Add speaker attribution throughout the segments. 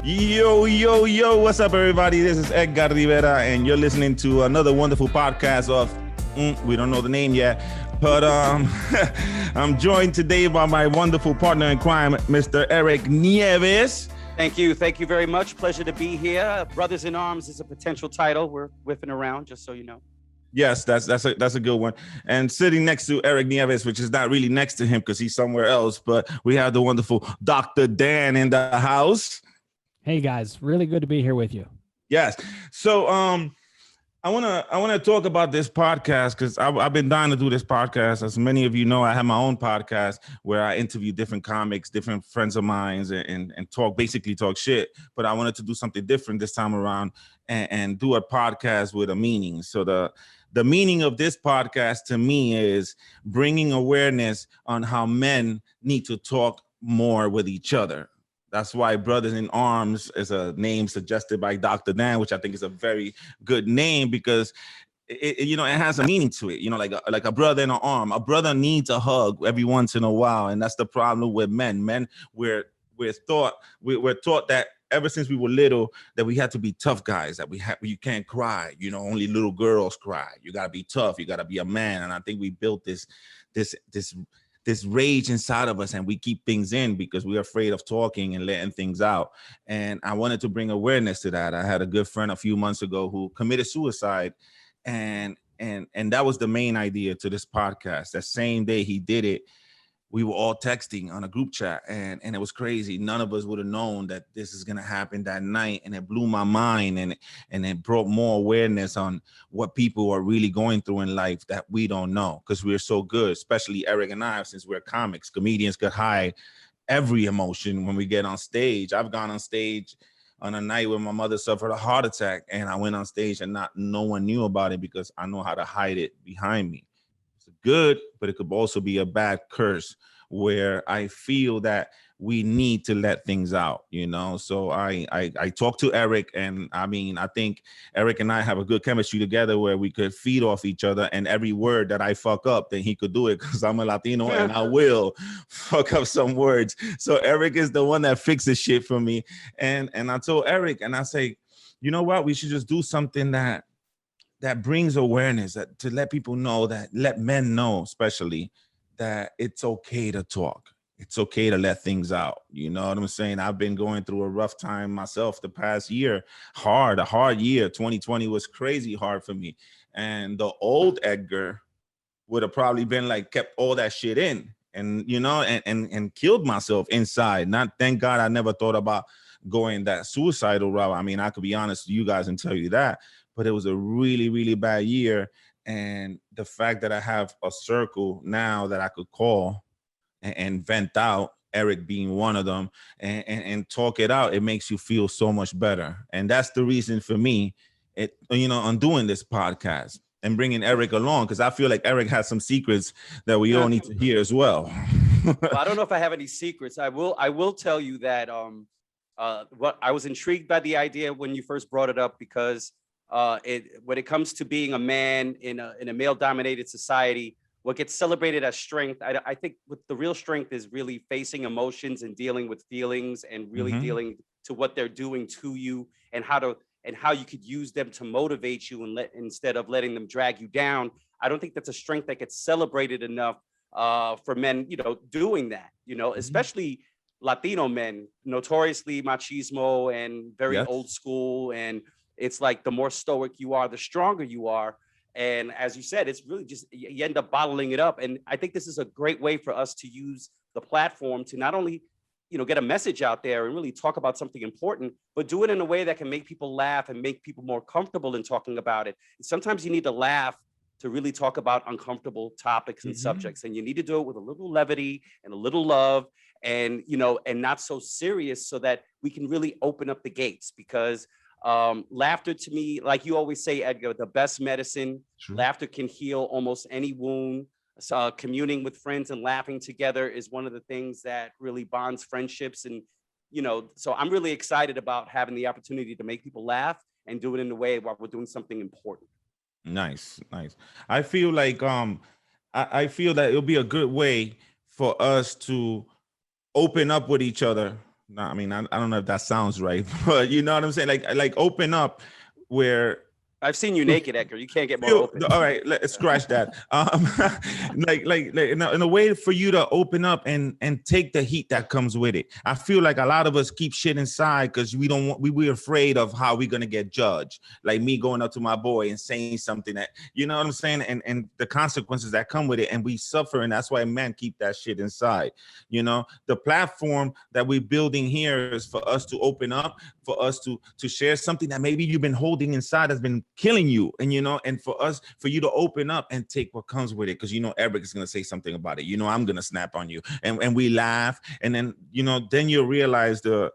Speaker 1: Yo, yo, yo, what's up, everybody? This is Edgar Rivera, and you're listening to another wonderful podcast of, we don't know the name yet, but I'm joined today by my wonderful partner in crime, Mr. Eric Nieves.
Speaker 2: Thank you. Thank you very much. Pleasure to be here. Brothers in Arms is a potential title. We're whiffing around, just so you know.
Speaker 1: Yes, that's a good one. And sitting next to Eric Nieves, which is not really next to him because he's somewhere else, but we have the wonderful Dr. Dan in the house.
Speaker 3: Hey guys, really good to be here with you.
Speaker 1: Yes. So I wanna talk about this podcast because I've been dying to do this podcast. As many of you know, I have my own podcast where I interview different comics, different friends of mine, and talk shit. But I wanted to do something different this time around and do a podcast with a meaning. So the meaning of this podcast to me is bringing awareness on how men need to talk more with each other. That's why Brothers in Arms is a name suggested by Dr. Dan, which I think is a very good name because it has a meaning to it. You know, like a brother in an arm. A brother needs a hug every once in a while, and that's the problem with men. Men, we're taught that ever since we were little that we had to be tough guys. That you can't cry. You know, only little girls cry. You gotta be tough. You gotta be a man. And I think we built this rage inside of us, and we keep things in because we're afraid of talking and letting things out. And I wanted to bring awareness to that. I had a good friend a few months ago who committed suicide, and that was the main idea to this podcast. That same day he did it, we were all texting on a group chat, and it was crazy. None of us would have known that this is gonna happen that night, and it blew my mind, and it brought more awareness on what people are really going through in life that we don't know, because we're so good, especially Eric and I, since we're comics. Comedians could hide every emotion when we get on stage. I've gone on stage on a night when my mother suffered a heart attack, and I went on stage and no one knew about it because I know how to hide it behind me. Good, but it could also be a bad curse where I feel that we need to let things out, you know. So I talked to Eric, and I mean, I think Eric and I have a good chemistry together where we could feed off each other, and every word that I fuck up, then he could do it because I'm a Latino and I will fuck up some words. So Eric is the one that fixes shit for me. And I told Eric, and I say, you know what, we should just do something that brings awareness, to let people know, let men know especially, that it's okay to talk. It's okay to let things out. You know what I'm saying? I've been going through a rough time myself the past year. A hard year. 2020 was crazy hard for me. And the old Edgar would have probably been like, kept all that shit in and, you know, and killed myself inside. Thank God I never thought about going that suicidal route. I mean, I could be honest with you guys and tell you that. But it was a really, really bad year. And the fact that I have a circle now that I could call and vent out, Eric being one of them, and talk it out, it makes you feel so much better. And that's the reason for me, on doing this podcast and bringing Eric along, because I feel like Eric has some secrets that we all need to hear as well.
Speaker 2: Well, I don't know if I have any secrets. I will tell you that what I was intrigued by the idea when you first brought it up, because when it comes to being a man in a male-dominated society, what gets celebrated as strength, I think what the real strength is really facing emotions and dealing with feelings and really dealing to what they're doing to you, and how you could use them to motivate you instead of letting them drag you down. I don't think that's a strength that gets celebrated enough for men, doing that, especially Latino men, notoriously machismo and very old school. And it's like the more stoic you are, the stronger you are. And as you said, it's really just, you end up bottling it up. And I think this is a great way for us to use the platform to not only, get a message out there and really talk about something important, but do it in a way that can make people laugh and make people more comfortable in talking about it. And sometimes you need to laugh to really talk about uncomfortable topics and subjects. And you need to do it with a little levity and a little love, and, and not so serious, so that we can really open up the gates. Because laughter, to me, like you always say, Edgar, the best medicine. True. Laughter can heal almost any wound. Communing with friends and laughing together is one of the things that really bonds friendships. And, so I'm really excited about having the opportunity to make people laugh and do it in a way while we're doing something important.
Speaker 1: Nice. I feel like I feel that it'll be a good way for us to open up with each other No, I mean, I don't know if that sounds right, but you know what I'm saying? Like open up where
Speaker 2: I've seen you naked, Edgar. You can't get more
Speaker 1: feel,
Speaker 2: open.
Speaker 1: all right, let's scratch that. Like in a way for you to open up and take the heat that comes with it. I feel like a lot of us keep shit inside because we don't want we're afraid of how we're gonna get judged. Like me going up to my boy and saying something that you know what I'm saying, and the consequences that come with it, and we suffer, and that's why men keep that shit inside. You know, the platform that we're building here is for us to open up, for us to share something that maybe you've been holding inside has been killing you, and you know, and for you to open up and take what comes with it, because you know Eric is going to say something about it, you know I'm going to snap on you, and we laugh, and then you know then you realize the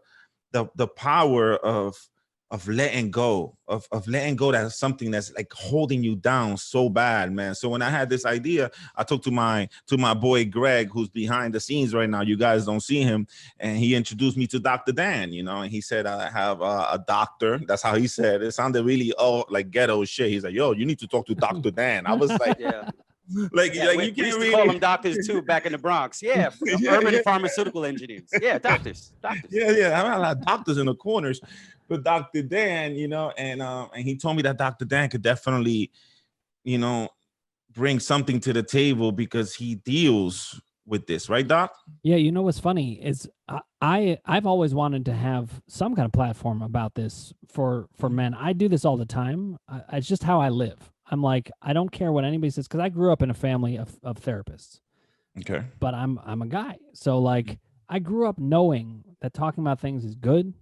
Speaker 1: power of letting go, of letting go. That's something that's like holding you down so bad, man. So when I had this idea, I talked to my boy Greg, who's behind the scenes right now. You guys don't see him, and he introduced me to Dr. Dan, you know, and he said I have a doctor. That's how he said it. It sounded really like ghetto shit. He's like, yo, you need to talk to Dr. Dan. I was like,
Speaker 2: Yeah.
Speaker 1: like
Speaker 2: Yeah,
Speaker 1: you
Speaker 2: we
Speaker 1: can't
Speaker 2: used to
Speaker 1: really
Speaker 2: call them doctors too back in the Bronx. Yeah,
Speaker 1: Yeah,
Speaker 2: urban
Speaker 1: yeah.
Speaker 2: pharmaceutical engineers. Yeah, doctors.
Speaker 1: Yeah. I have a lot of doctors in the corners, but Dr. Dan, you know, and he told me that Dr. Dan could definitely, you know, bring something to the table because he deals with this, right, Doc?
Speaker 3: Yeah, you know what's funny is I've always wanted to have some kind of platform about this for men. I do this all the time. It's just how I live. I'm like, I don't care what anybody says, because I grew up in a family of therapists.
Speaker 1: Okay.
Speaker 3: But I'm a guy, so like I grew up knowing that talking about things is good,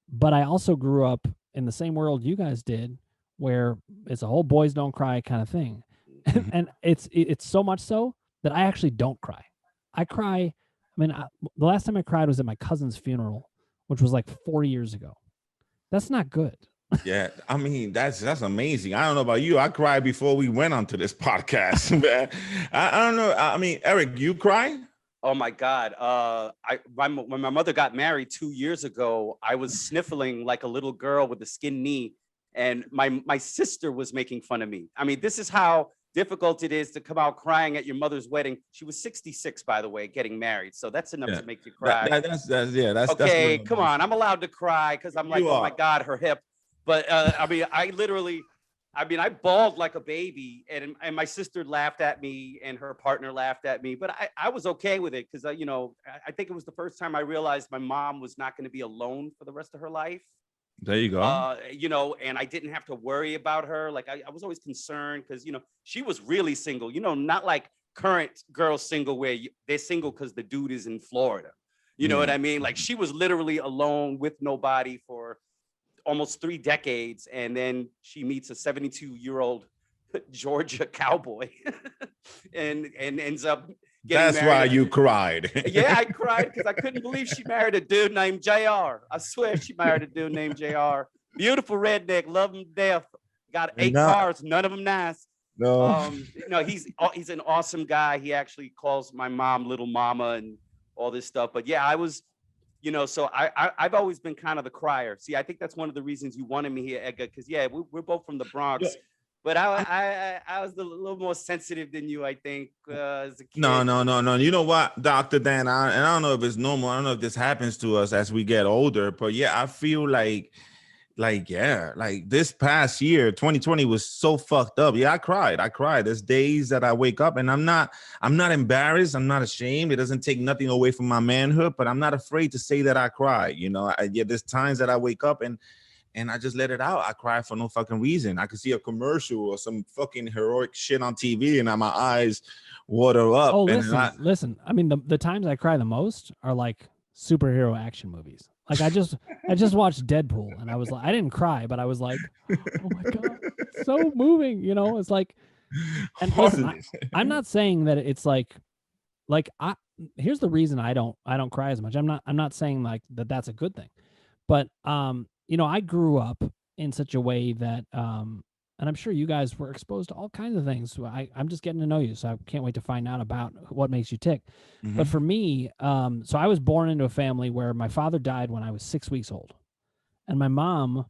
Speaker 3: but I also grew up in the same world you guys did, where it's a whole boys don't cry kind of thing.
Speaker 1: Mhm.
Speaker 3: And it's so much so that I actually don't cry. I cry. I mean, the last time I cried was at my cousin's funeral, which was like 40 years ago. That's not good.
Speaker 1: Yeah, I mean that's amazing. I don't know about you. I cried before we went onto this podcast. Man. I don't know. I mean, Eric, you cry?
Speaker 2: Oh my God. When my mother got married 2 years ago, I was sniffling like a little girl with a skin knee, and my sister was making fun of me. I mean, this is how difficult it is to come out crying at your mother's wedding. She was 66, by the way, getting married. So that's enough
Speaker 1: Yeah.
Speaker 2: to make you cry.
Speaker 1: That's yeah. That's
Speaker 2: Okay,
Speaker 1: one
Speaker 2: come on. I'm allowed to cry because I'm like,
Speaker 1: You
Speaker 2: oh my
Speaker 1: are.
Speaker 2: God, her hip. But I mean, I bawled like a baby, and my sister laughed at me, and her partner laughed at me. But I was okay with it because I think it was the first time I realized my mom was not going to be alone for the rest of her life.
Speaker 1: There you go.
Speaker 2: And I didn't have to worry about her. Like I was always concerned because she was really single. Not like current girls single where they're single because the dude is in Florida. You know what I mean? Like she was literally alone with nobody for almost 3 decades, and then she meets a 72-year-old Georgia cowboy and ends up getting
Speaker 1: That's
Speaker 2: married.
Speaker 1: why you cried.
Speaker 2: Yeah, I cried because I couldn't believe she married a dude named JR. I swear she married a dude named JR. Beautiful redneck, love him to death. Got 8 cars, none of them nice.
Speaker 1: No.
Speaker 2: He's an awesome guy. He actually calls my mom little mama and all this stuff. But yeah, I was so I've always been kind of the crier. See, I think that's one of the reasons you wanted me here, Edgar, because yeah, we're both from the Bronx, but I was a little more sensitive than you, I think, as a kid.
Speaker 1: No. You know what, Dr. Dan, and I don't know if it's normal. I don't know if this happens to us as we get older, but yeah, I feel like this past year 2020 was so fucked up. Yeah, I cried. There's days that I wake up and I'm not embarrassed, I'm not ashamed. It doesn't take nothing away from my manhood, but I'm not afraid to say that I cry. There's times that I wake up and I just let it out. I cry for no fucking reason. I could see a commercial or some fucking heroic shit on TV and my eyes water up.
Speaker 3: Oh, listen. I mean, the times I cry the most are like superhero action movies. Like I just watched Deadpool and I was like, I didn't cry, but I was like, oh my God, so moving. It's like, and listen, I'm not saying that it's like here's the reason I don't cry as much. I'm not saying like that's a good thing, but I grew up in such a way that and I'm sure you guys were exposed to all kinds of things. So I'm just getting to know you, so I can't wait to find out about what makes you tick.
Speaker 1: Mm-hmm.
Speaker 3: But for me, so I was born into a family where my father died when I was 6 weeks old, and my mom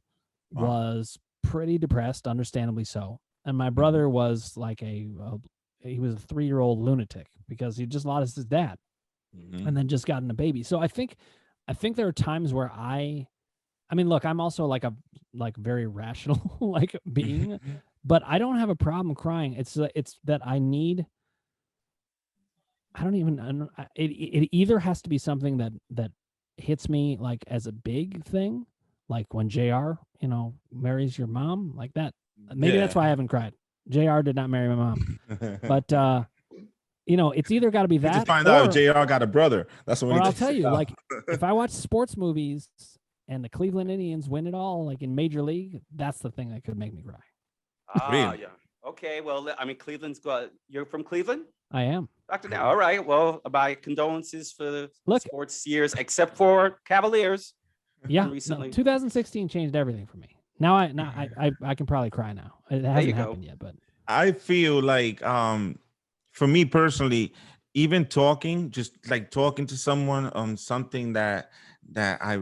Speaker 3: was pretty depressed, understandably so. And my brother was like he was a 3-year-old lunatic because he just lost his dad, and then just gotten a baby. So I think I think there are times where I mean, look, I'm also like a very rational like being, but I don't have a problem crying. It's that I need. I don't even. It either has to be something that hits me like as a big thing, like when Jr. Marries your mom, like that. Maybe that's why I haven't cried. Jr. did not marry my mom, but it's either got to be
Speaker 1: We
Speaker 3: that
Speaker 1: just find
Speaker 3: or,
Speaker 1: out if JR got a brother. That's what we
Speaker 3: or
Speaker 1: need
Speaker 3: I'll
Speaker 1: to
Speaker 3: tell
Speaker 1: find
Speaker 3: you,
Speaker 1: out.
Speaker 3: like if I watch sports movies and the Cleveland Indians win it all, like in Major League, that's the thing that could make me cry.
Speaker 1: Really?
Speaker 2: Yeah. Okay. Well, I mean, Cleveland's got. You're from Cleveland,
Speaker 3: I am.
Speaker 2: Dr. Now. All right. Well, my condolences for the
Speaker 3: Look,
Speaker 2: sports years, except for Cavaliers.
Speaker 3: yeah,
Speaker 2: Recently.
Speaker 3: 2016 changed everything for me. Now I can probably cry now. It hasn't happened yet, but
Speaker 1: I feel like for me personally, even talking, just like talking to someone on something that I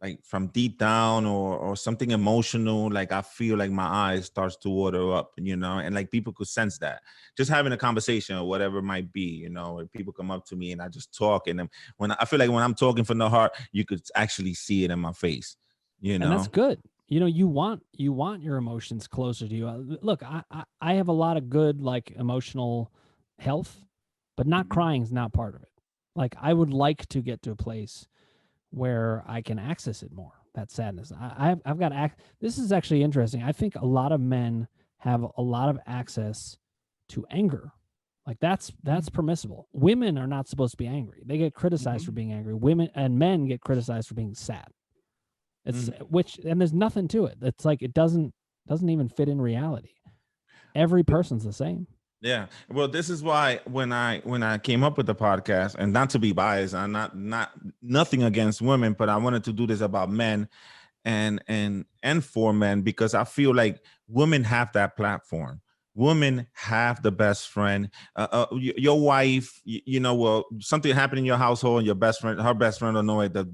Speaker 1: like from deep down or something emotional, like I feel like my eyes starts to water up, and like people could sense that. Just having a conversation or whatever it might be, where people come up to me and I just talk, and then when I feel like when I'm talking from the heart, you could actually see it in my face,
Speaker 3: and that's good. You want your emotions closer to you. Look, I have a lot of good like emotional health, but not crying is not part of it. Like I would like to get to a place where I can access it more. That sadness. I've got this is actually interesting. I think a lot of men have a lot of access to anger. Like that's permissible. Women are not supposed to be angry. They get criticized for being angry. Women and men get criticized for being sad. It's and there's nothing to it. It's like it doesn't even fit in reality. Every person's the same.
Speaker 1: Yeah. Well, this is why when I came up with the podcast, and not to be biased, I'm not nothing against women, but I wanted to do this about men and for men, because I feel like women have that platform. Women have the best friend. Your wife, well, something happened in your household, and her best friend will know it the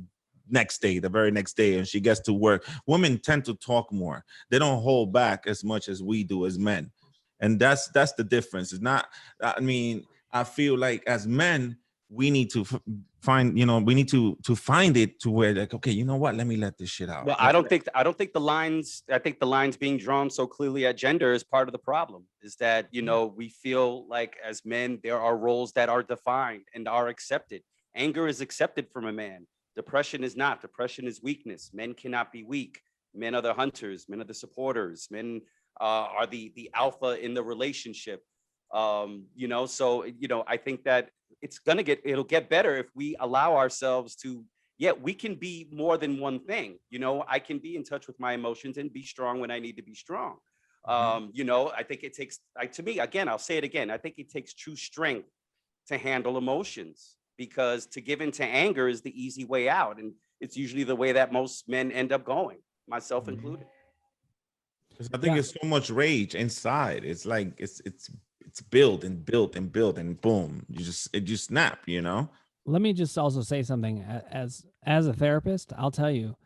Speaker 1: very next day, and she gets to work. Women tend to talk more. They don't hold back as much as we do as men. And that's the difference. It's not, I mean, I feel like as men, we need to find, we need to find it to where like, okay, you know what? Let me let this shit out.
Speaker 2: Well, I don't think the lines being drawn so clearly at gender is part of the problem. Is that, we feel like as men, there are roles that are defined and are accepted. Anger is accepted from a man. Depression is not. Depression is weakness. Men cannot be weak. Men are the hunters. Men are the supporters. Men are the alpha in the relationship. So I think that it'll get better if we allow ourselves to. Yeah, we can be more than one thing. I can be in touch with my emotions and be strong when I need to be strong. I think it takes, to me, again, I'll say it again. I think it takes true strength to handle emotions, because to give into anger is the easy way out. And it's usually the way that most men end up going, myself included.
Speaker 1: I think it's so much rage inside. It's like it's built and built and built, and boom, it just snap.
Speaker 3: Let me just also say something. As a therapist, I'll tell you,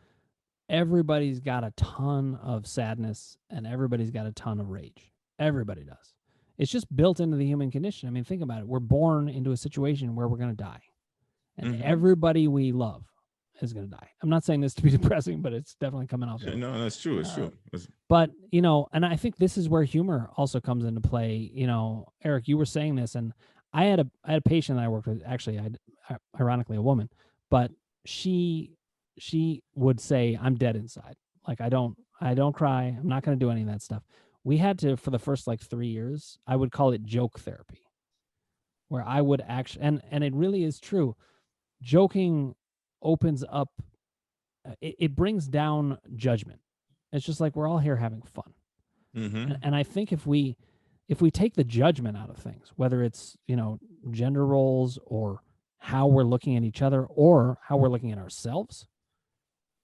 Speaker 3: everybody's got a ton of sadness and everybody's got a ton of rage. Everybody does. It's just built into the human condition. I mean, think about it. We're born into a situation where we're going to die, and everybody we love is going to die. I'm not saying this to be depressing, but it's definitely coming off.
Speaker 1: No, that's true. It's true.
Speaker 3: But, and I think this is where humor also comes into play. Eric, you were saying this, and I had a patient that I worked with, actually, ironically a woman, but she would say, I'm dead inside. Like, I don't cry. I'm not going to do any of that stuff. We had to, for the first like 3 years, I would call it joke therapy, where I would actually, and it really is true. Joking opens up, it brings down judgment. It's just like we're all here having fun. And I think if we take the judgment out of things, whether it's gender roles or how we're looking at each other or how we're looking at ourselves,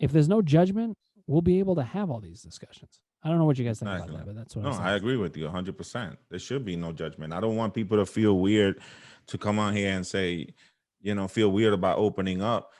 Speaker 3: if there's no judgment, we'll be able to have all these discussions. I don't know what you guys think about that, but that's what
Speaker 1: I agree with you 100%. There should be no judgment. I don't want people to feel weird to come on here and say, feel weird about opening up.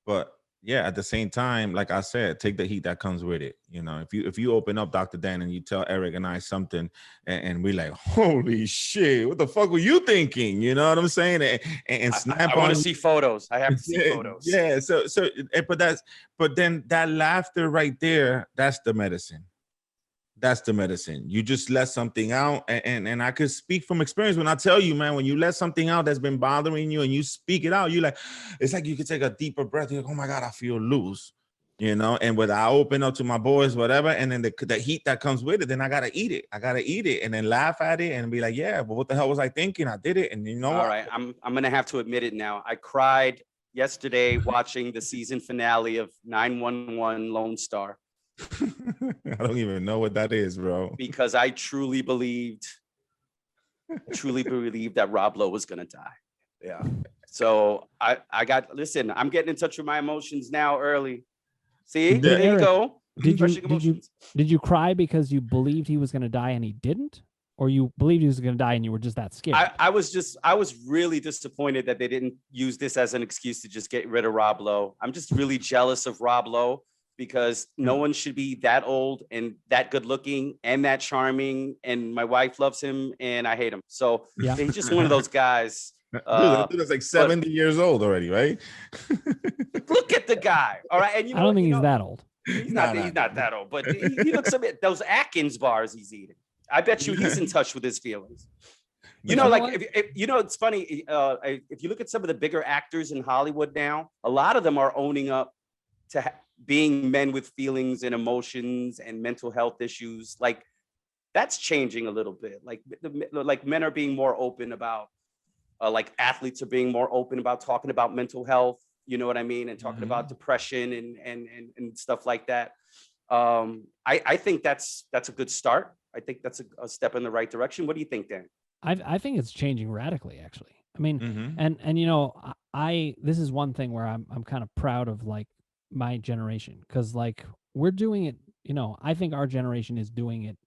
Speaker 1: But, yeah, at the same time, like I said, take the heat that comes with it. You know, if you open up Dr. Dan and you tell Eric and I something, and we like, holy shit, what the fuck were you thinking? You know what I'm saying? And snap
Speaker 2: I want
Speaker 1: on.
Speaker 2: to see photos. I have to see
Speaker 1: Yeah,
Speaker 2: photos.
Speaker 1: yeah. But then that laughter right there, that's the medicine. That's the medicine. You just let something out, and I could speak from experience when I tell you, man, when you let something out that's been bothering you and you speak it out, you like, it's like you could take a deeper breath. You're like, oh my God, I feel loose, you know. And when I open up to my boys, whatever, and then the heat that comes with it, then I gotta eat it. I gotta eat it, and then laugh at it and be like, yeah, but what the hell was I thinking? I did it, and you know
Speaker 2: All
Speaker 1: what?
Speaker 2: right, I'm gonna have to admit it now. I cried yesterday watching the season finale of 911 Lone Star
Speaker 1: I don't even know what that is, bro.
Speaker 2: because I truly believed that Rob Lowe was gonna die. Yeah. So listen, I'm getting in touch with my emotions now early. See, there you
Speaker 3: Eric,
Speaker 2: go.
Speaker 3: Did you cry because you believed he was going to die and he didn't, or you believed he was going to die and you were just that scared?
Speaker 2: I was really disappointed that they didn't use this as an excuse to just get rid of Rob Lowe. I'm just really jealous of Rob Lowe because no one should be that old and that good looking and that charming. And my wife loves him and I hate him. So
Speaker 3: Yeah.
Speaker 2: he's just one of those guys.
Speaker 1: Dude, that dude is like 70 years old already, right?
Speaker 2: Look at the guy. All right. And
Speaker 3: I don't think he's that old.
Speaker 2: He's not that old, but he looks a bit, those Atkins bars he's eating. I bet you he's in touch with his feelings. You know, like, if you know, it's funny. If you look at some of the bigger actors in Hollywood now, a lot of them are owning up to being men with feelings and emotions and mental health issues. Like, that's changing a little bit. Like men are being more open about, like athletes are being more open about talking about mental health. You know what I mean? And talking about depression and stuff like that. I think that's a good start. I think that's a step in the right direction. What do you think, Dan?
Speaker 3: I think it's changing radically, actually. I mean, and you know, this is one thing where I'm kind of proud of like my generation, because like we're doing it. You know, I think our generation is doing it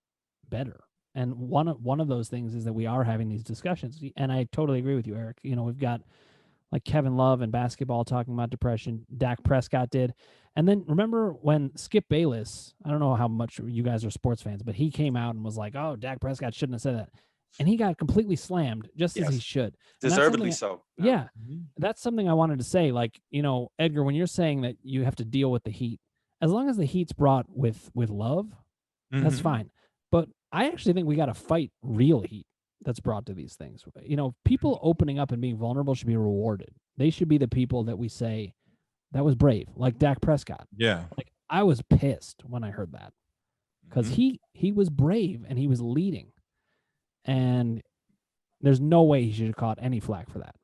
Speaker 3: better. And one of those things is that we are having these discussions. And I totally agree with you, Eric. You know, we've got like Kevin Love in basketball talking about depression. Dak Prescott did. And then remember when Skip Bayless, I don't know how much you guys are sports fans, but he came out and was like, oh, Dak Prescott shouldn't have said that. And he got completely slammed, just as he should.
Speaker 2: Deservedly so.
Speaker 3: Yeah. That's something I wanted to say. Like, you know, Edgar, when you're saying that you have to deal with the heat, as long as the heat's brought with love, that's fine. But I actually think we got to fight real heat that's brought to these things. You know, people opening up and being vulnerable should be rewarded. They should be the people that we say that was brave, like Dak Prescott.
Speaker 1: Yeah.
Speaker 3: Like I was pissed when I heard that because he was brave and he was leading, and there's no way he should have caught any flack for that.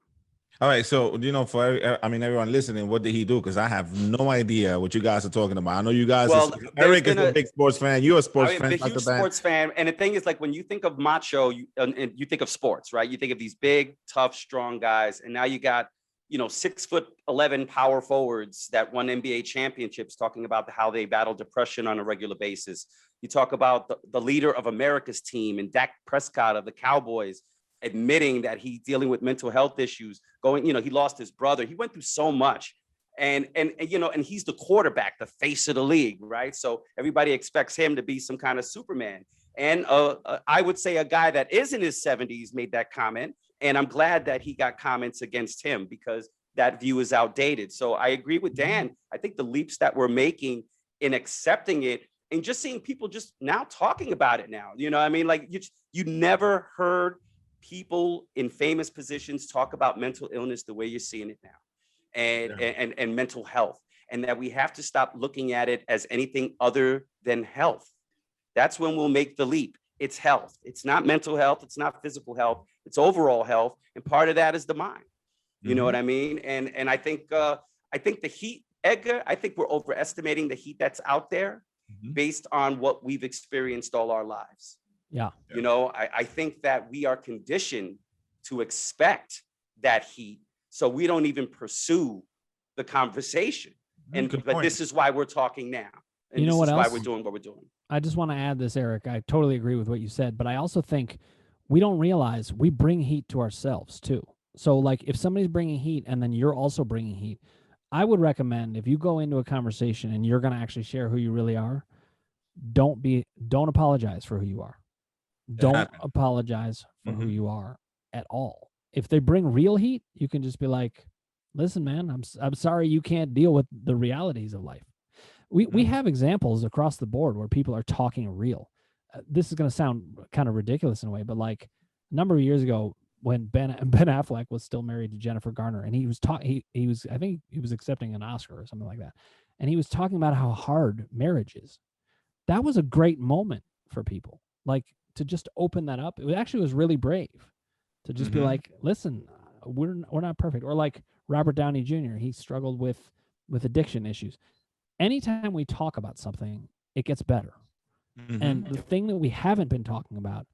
Speaker 1: All right, so you know, everyone listening, what did he do? Because I have no idea what you guys are talking about. I know you guys. Eric is a big sports fan. You're a sports fan.
Speaker 2: I'm a huge sports fan, and the thing is, like, when you think of macho, and you think of sports, right? You think of these big, tough, strong guys, and now you got, you know, 6'11" power forwards that won NBA championships, talking about how they battle depression on a regular basis. You talk about the leader of America's team and Dak Prescott of the Cowboys, admitting that he's dealing with mental health issues, he lost his brother. He went through so much. And you know, and he's the quarterback, the face of the league, right? So everybody expects him to be some kind of Superman. And I would say a guy that is in his 70s made that comment. And I'm glad that he got comments against him because that view is outdated. So I agree with Dan. I think the leaps that we're making in accepting it and just seeing people just now talking about it now, you know what I mean? Like you never heard people in famous positions talk about mental illness the way you're seeing it now, and mental health, and that we have to stop looking at it as anything other than health. That's when we'll make the leap. It's health. It's not mental health. It's not physical health. It's overall health, and part of that is the mind. You know what I mean? And I think the heat, Edgar, I think we're overestimating the heat that's out there based on what we've experienced all our lives.
Speaker 3: Yeah.
Speaker 2: You know, I think that we are conditioned to expect that heat, so we don't even pursue the conversation. But this is why we're talking now. And
Speaker 3: you know what else?
Speaker 2: Why we're doing what we're doing.
Speaker 3: I just want to add this, Eric. I totally agree with what you said, but I also think we don't realize we bring heat to ourselves too. So like if somebody's bringing heat and then you're also bringing heat, I would recommend if you go into a conversation and you're going to actually share who you really are, don't apologize for who you are. Don't apologize for who you are at all. If they bring real heat, you can just be like, listen, man, I'm sorry you can't deal with the realities of life. We have examples across the board where people are talking real. This is going to sound kind of ridiculous in a way, but like a number of years ago when Ben Affleck was still married to Jennifer Garner, and he was I think he was accepting an Oscar or something like that. And he was talking about how hard marriage is. That was a great moment for people. Like, to just open that up. It actually was really brave to just be like, listen, we're not perfect. Or like Robert Downey Jr., he struggled with addiction issues. Anytime we talk about something, it gets better. And the thing that we haven't been talking about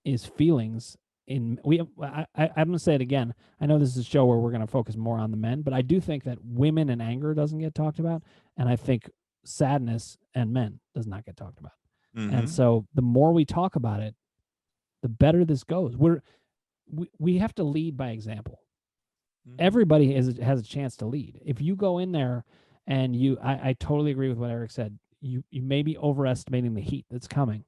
Speaker 3: is feelings. I'm going to say it again. I know this is a show where we're going to focus more on the men, but I do think that women and anger doesn't get talked about. And I think sadness and men does not get talked about. And so the more we talk about it, the better this goes. We have to lead by example. Everybody has a chance to lead. If you go in there and I totally agree with what Eric said. You may be overestimating the heat that's coming.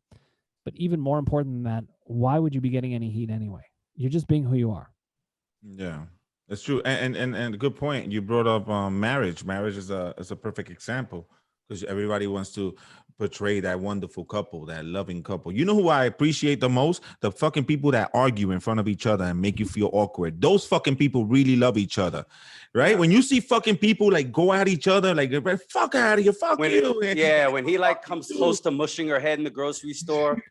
Speaker 3: But even more important than that, why would you be getting any heat anyway? You're just being who you are.
Speaker 1: Yeah, that's true. And a good point. You brought up marriage. Marriage is a perfect example because everybody wants to portray that wonderful couple, that loving couple. You know who I appreciate the most? The fucking people that argue in front of each other and make you feel awkward. Those fucking people really love each other, right? When you see fucking people like go at each other, like, fuck out of here, fuck you.
Speaker 2: When he like comes close to mushing her head in the grocery store,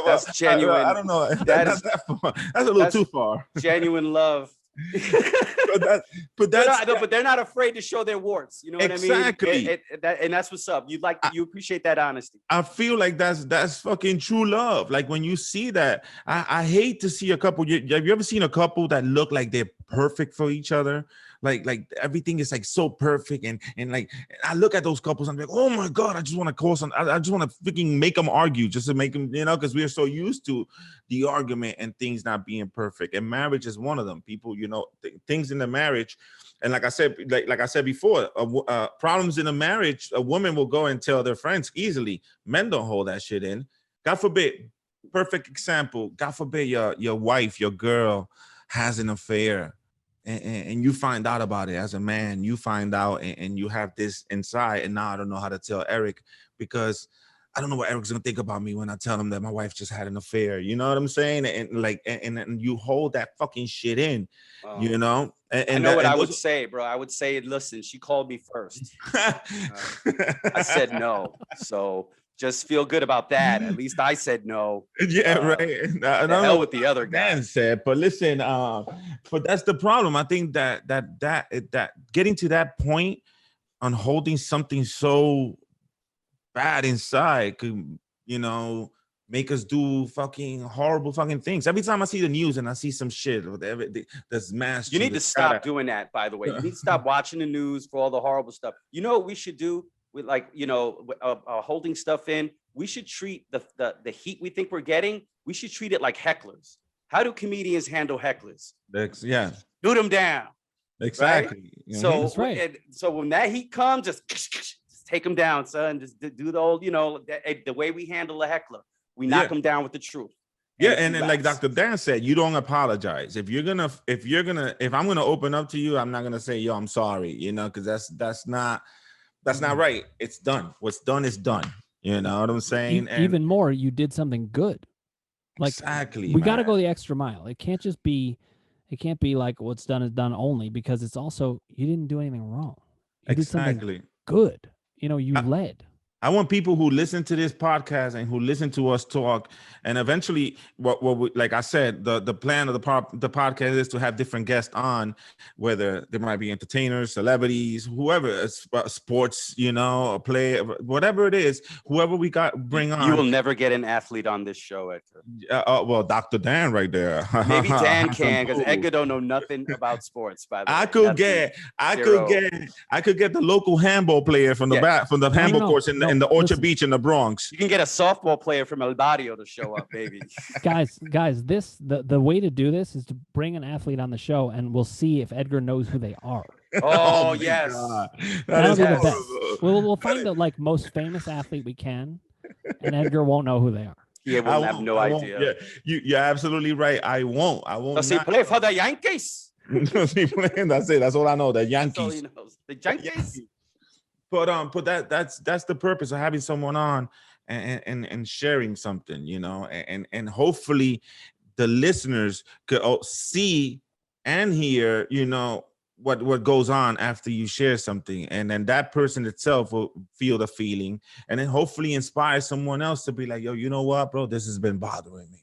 Speaker 2: that's genuine.
Speaker 1: I don't know. That's a little too far.
Speaker 2: Genuine love. but they're not afraid to show their warts. You know what I mean? Exactly. And that's what's up. You appreciate that honesty.
Speaker 1: I feel like that's fucking true love. Like when you see that, I hate to see a couple. Have you ever seen a couple that look like they're perfect for each other? Like everything is like so perfect, and like I look at those couples and I'm like, oh my god, I just want to call some. I just want to freaking make them argue just to make them, because we are so used to the argument and things not being perfect. And marriage is one of them. People, things in the marriage, and like I said before, problems in a marriage, a woman will go and tell their friends easily. Men don't hold that shit in. God forbid. Perfect example. God forbid your wife, your girl has an affair. And you find out about it as a man, you find out and you have this inside. And now I don't know how to tell Eric because I don't know what Eric's going to think about me when I tell him that my wife just had an affair. You know what I'm saying? And you hold that fucking shit in, And
Speaker 2: I know what I would say, bro. I would say, listen, she called me first. I said no. So just feel good about that. At least I said no.
Speaker 1: Yeah, right.
Speaker 2: The hell with the other guy
Speaker 1: said. But listen, but that's the problem. I think that getting to that point on holding something so bad inside could, make us do fucking horrible fucking things. Every time I see the news and I see some shit that's mass.
Speaker 2: You need to stop doing that, by the way. You need to stop watching the news for all the horrible stuff. You know what we should do? With holding stuff in, we should treat the heat we think we're getting. We should treat it like hecklers. How do comedians handle hecklers?
Speaker 1: Yeah,
Speaker 2: do them down.
Speaker 1: Exactly.
Speaker 2: Right? So that's right. So when that heat comes, just take them down, son. Just do the old, the way we handle a heckler. We knock them down with the truth.
Speaker 1: And then like Dr. Dan said, you don't apologize. If I'm gonna open up to you, I'm not gonna say, yo, I'm sorry, because that's not right. It's done. What's done is done. You know what I'm saying?
Speaker 3: Even more, you did something good. Like,
Speaker 1: exactly.
Speaker 3: We got to go the extra mile. It can't be like what's done is done only, because it's also, you didn't do anything wrong. You did something good. You led.
Speaker 1: I want people who listen to this podcast and who listen to us talk, and eventually, like I said, the plan of the podcast is to have different guests on, whether they might be entertainers, celebrities, whoever, sports, a player, whatever it is, whoever we bring on.
Speaker 2: You will never get an athlete on this show, Edgar.
Speaker 1: Well, Dr. Dan right there.
Speaker 2: Maybe Dan can, because Edgar don't know nothing about sports. By the way,
Speaker 1: I could get the local handball player from the handball courts in the Orchard Beach in the Bronx.
Speaker 2: You can get a softball player from El Barrio to show up, baby.
Speaker 3: guys, the way to do this is to bring an athlete on the show, and we'll see if Edgar knows who they are.
Speaker 2: Oh,
Speaker 1: my
Speaker 2: yes.
Speaker 1: God.
Speaker 3: That'll be the
Speaker 2: yes.
Speaker 3: best. We'll find the like most famous athlete we can, and Edgar won't know who they are.
Speaker 2: He will have no
Speaker 1: I won't.
Speaker 2: idea.
Speaker 1: Yeah, you're absolutely right. I won't
Speaker 2: Does he
Speaker 1: not.
Speaker 2: play for the Yankees?
Speaker 1: That's it. That's all I know. The
Speaker 2: That's all he
Speaker 1: Yankees.
Speaker 2: knows. The Yankees.
Speaker 1: But that's the purpose of having someone on and sharing something, you know, and hopefully the listeners could see and hear, you know, what goes on after you share something, and then that person itself will feel the feeling, and then hopefully inspire someone else to be like, yo, you know what, bro, this has been bothering me.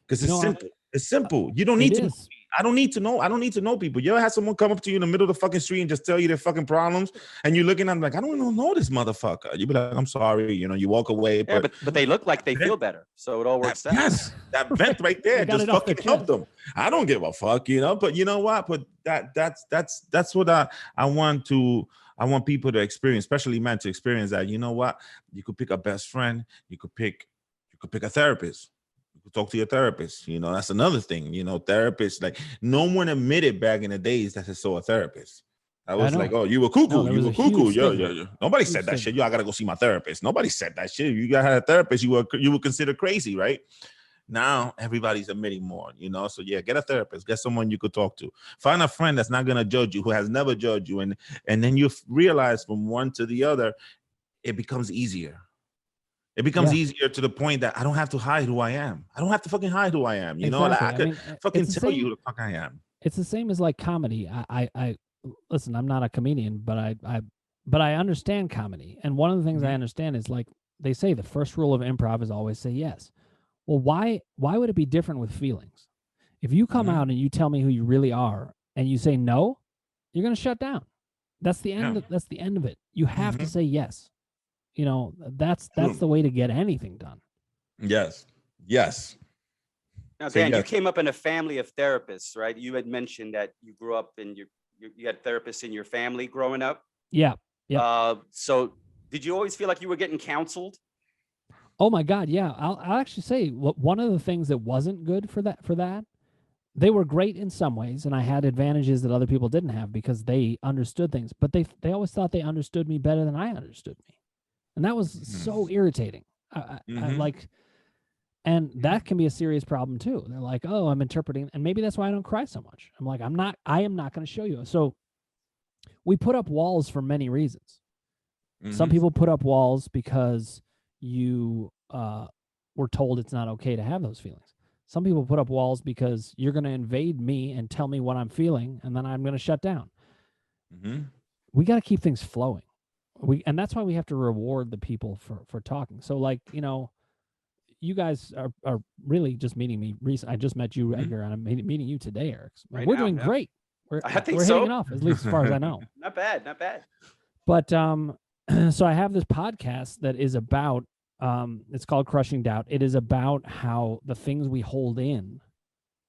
Speaker 1: Because it's simple. It's simple. You don't need to know me. I don't need to know. I don't need to know people. You ever had someone come up to you in the middle of the fucking street and just tell you their fucking problems, and you're looking at them like, I don't even know this motherfucker. You be like, I'm sorry, you know, you walk away.
Speaker 2: Yeah, but they look like they feel better, so it all works out.
Speaker 1: Yes, that vent right there just fucking helped them. I don't give a fuck, you know. But you know what? But that's what I want people to experience, especially men, to experience that. You know what? You could pick a best friend. You could pick a therapist. Talk to your therapist. You know, that's another thing. You know, therapists, like, no one admitted back in the days that they saw a therapist. I was like, oh, you were cuckoo. You were cuckoo. Yeah. Nobody said that shit. Yo, I gotta go see my therapist. Nobody said that shit. You got a therapist, you were considered crazy, right? Now everybody's admitting more, you know. So yeah, get a therapist, get someone you could talk to. Find a friend that's not gonna judge you, who has never judged you, and then you realize from one to the other, it becomes easier. It becomes easier to the point that I don't have to hide who I am. I don't have to fucking hide who I am. You know, like, I could fucking tell you who the fuck I am.
Speaker 3: It's the same as like comedy. I listen, I'm not a comedian, but I understand comedy. And one of the things I understand is, like they say, the first rule of improv is always say yes. Well, why would it be different with feelings? If you come out and you tell me who you really are and you say no, you're going to shut down. That's the end. That's the end of it. You have to say yes. You know, that's the way to get anything done.
Speaker 1: Yes.
Speaker 2: Now, Dan, you came up in a family of therapists, right? You had mentioned that you grew up and you had therapists in your family growing up.
Speaker 3: Yeah.
Speaker 2: So did you always feel like you were getting counseled?
Speaker 3: Oh my God, yeah. I'll actually say one of the things that wasn't good for that, they were great in some ways, and I had advantages that other people didn't have because they understood things, but they always thought they understood me better than I understood me. And that was so irritating. I like, and that can be a serious problem too. They're like, oh, I'm interpreting, and maybe that's why I don't cry so much. I'm like, I am not going to show you. So we put up walls for many reasons. Some people put up walls because you were told it's not okay to have those feelings. Some people put up walls because you're going to invade me and tell me what I'm feeling, and then I'm going to shut down. We got to keep things flowing. And that's why we have to reward the people for talking. So, like, you know, you guys are really just meeting me recently. I just met you, Edgar, and I'm meeting you today, Eric. We're doing great. We're hitting it off, at least as far as I know.
Speaker 2: Not bad.
Speaker 3: But so I have this podcast that is about, it's called Crushing Doubt. It is about how the things we hold in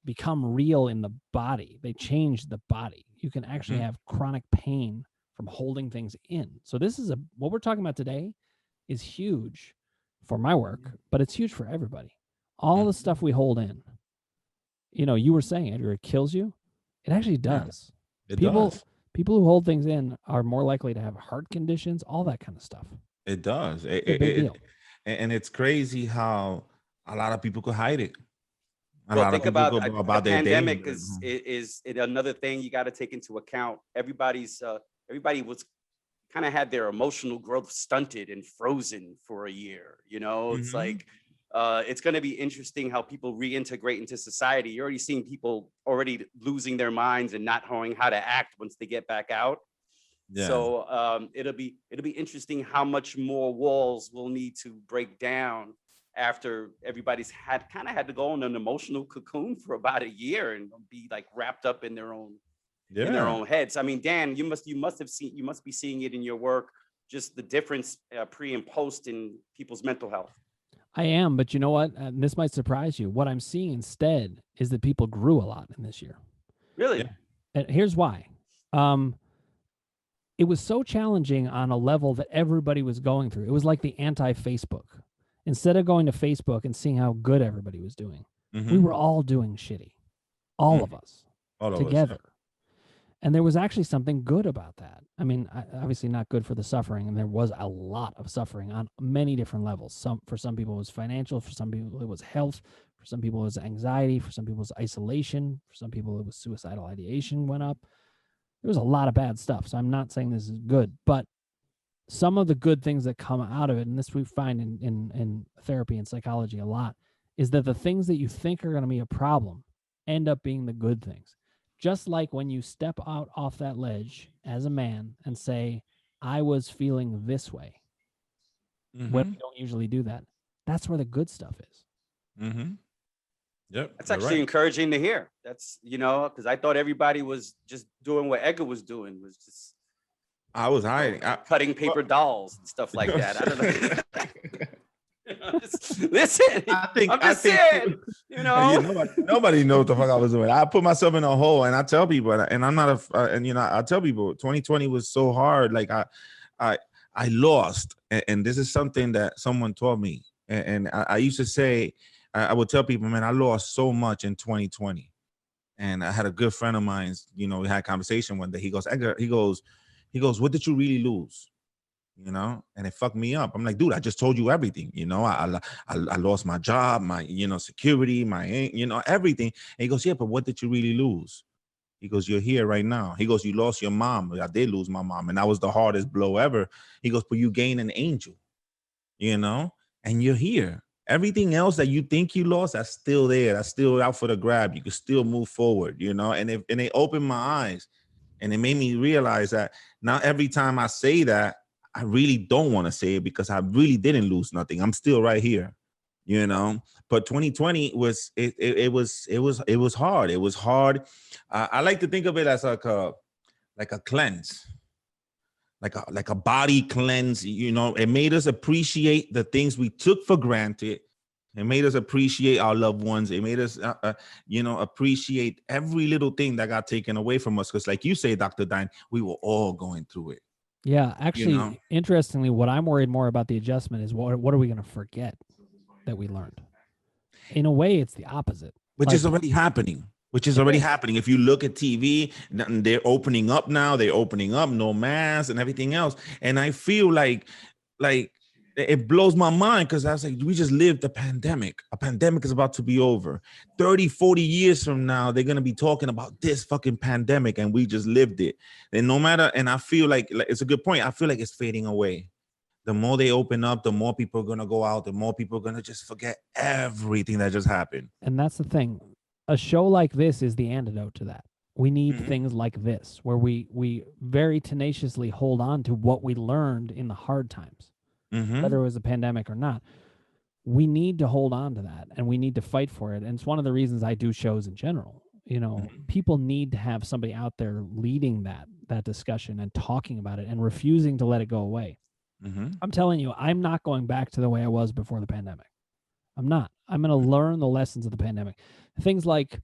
Speaker 3: become real in the body. They change the body. You can actually have chronic pain from holding things in. So this is what we're talking about today is huge for my work, but it's huge for everybody. All the stuff we hold in, you know, you were saying, Edgar, it kills you. It actually does. People who hold things in are more likely to have heart conditions, all that kind of stuff.
Speaker 1: It does. And it's crazy how a lot of people could hide it.
Speaker 2: Think about the pandemic is another thing you got to take into account. Everybody was kind of had their emotional growth stunted and frozen for a year. You know, it's like it's going to be interesting how people reintegrate into society. You're already seeing people already losing their minds and not knowing how to act once they get back out. Yeah. So it'll be interesting how much more walls we'll need to break down after everybody's had to go on an emotional cocoon for about a year and be like wrapped up in their own heads. I mean, Dan, you must be seeing it in your work, just the difference pre and post in people's mental health.
Speaker 3: I am, but you know what? This might surprise you. What I'm seeing instead is that people grew a lot in this year.
Speaker 2: Really?
Speaker 3: Yeah. And here's why. It was so challenging on a level that everybody was going through. It was like the anti-Facebook. Instead of going to Facebook and seeing how good everybody was doing, we were all doing shitty. All of us together. And there was actually something good about that. I mean, obviously not good for the suffering, and there was a lot of suffering on many different levels. For some people it was financial, for some people it was health, for some people it was anxiety, for some people it was isolation, for some people it was suicidal ideation went up. There was a lot of bad stuff. So I'm not saying this is good, but some of the good things that come out of it, and this we find in therapy and psychology a lot, is that the things that you think are going to be a problem end up being the good things. Just like when you step out off that ledge as a man and say, I was feeling this way, when we don't usually do that, that's where the good stuff is.
Speaker 1: Yep.
Speaker 2: That's actually encouraging to hear. That's, because I thought everybody was just doing what Edgar was doing, was just
Speaker 1: I was hiding,
Speaker 2: cutting paper dolls and stuff like that. I don't know. Listen, I'm just saying,
Speaker 1: nobody knows what the fuck I was doing. I put myself in a hole, and I tell people, and I'm not I tell people 2020 was so hard. Like I lost, and this is something that someone taught me. And I used to say, I would tell people, man, I lost so much in 2020. And I had a good friend of mine, we had a conversation one day. He goes, Edgar, he goes, what did you really lose? And it fucked me up. I'm like, dude, I just told you everything. I lost my job, my, security, my, everything. And he goes, yeah, but what did you really lose? He goes, you're here right now. He goes, you lost your mom. I did lose my mom, and that was the hardest blow ever. He goes, but you gained an angel, and you're here. Everything else that you think you lost, that's still there. That's still out for the grab. You can still move forward, and it opened my eyes, and it made me realize that now every time I say that, I really don't want to say it because I really didn't lose nothing. I'm still right here, But 2020 was it was hard. It was hard. I like to think of it as like a cleanse, like a body cleanse. It made us appreciate the things we took for granted. It made us appreciate our loved ones. It made us, appreciate every little thing that got taken away from us. Because, like you say, Dr. Dine, we were all going through it.
Speaker 3: Yeah, actually, interestingly, what I'm worried more about the adjustment is what are we going to forget that we learned? In a way, it's the opposite.
Speaker 1: Which is already happening. If you look at TV, they're opening up now. They're opening up, no masks and everything else. And I feel like it blows my mind because I was like, we just lived a pandemic. A pandemic is about to be over. 30, 40 years from now, they're going to be talking about this fucking pandemic, and we just lived it. And no matter, and I feel like it's a good point. I feel like it's fading away. The more they open up, the more people are going to go out, the more people are going to just forget everything that just happened.
Speaker 3: And that's the thing. A show like this is the antidote to that. We need things like this, where we very tenaciously hold on to what we learned in the hard times. Whether it was a pandemic or not, we need to hold on to that, and we need to fight for it. And it's one of the reasons I do shows in general. People need to have somebody out there leading that discussion and talking about it and refusing to let it go away. I'm telling you, I'm not going back to the way I was before the pandemic. I'm not. I'm going to learn the lessons of the pandemic. Things like,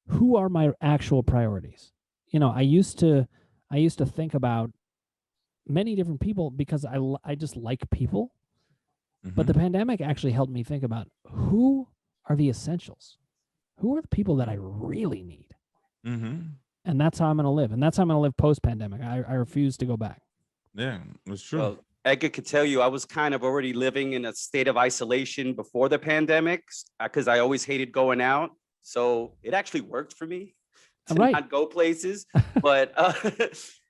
Speaker 3: who are my actual priorities? I used to think about many different people because I just like people. But the pandemic actually helped me think about who are the essentials, who are the people that I really need. And that's how I'm going to live. And that's how I'm going to live post-pandemic. I refuse to go back.
Speaker 1: Yeah, it's true.
Speaker 2: Well, Edgar could tell you I was kind of already living in a state of isolation before the pandemic because I always hated going out. So it actually worked for me to not go places. But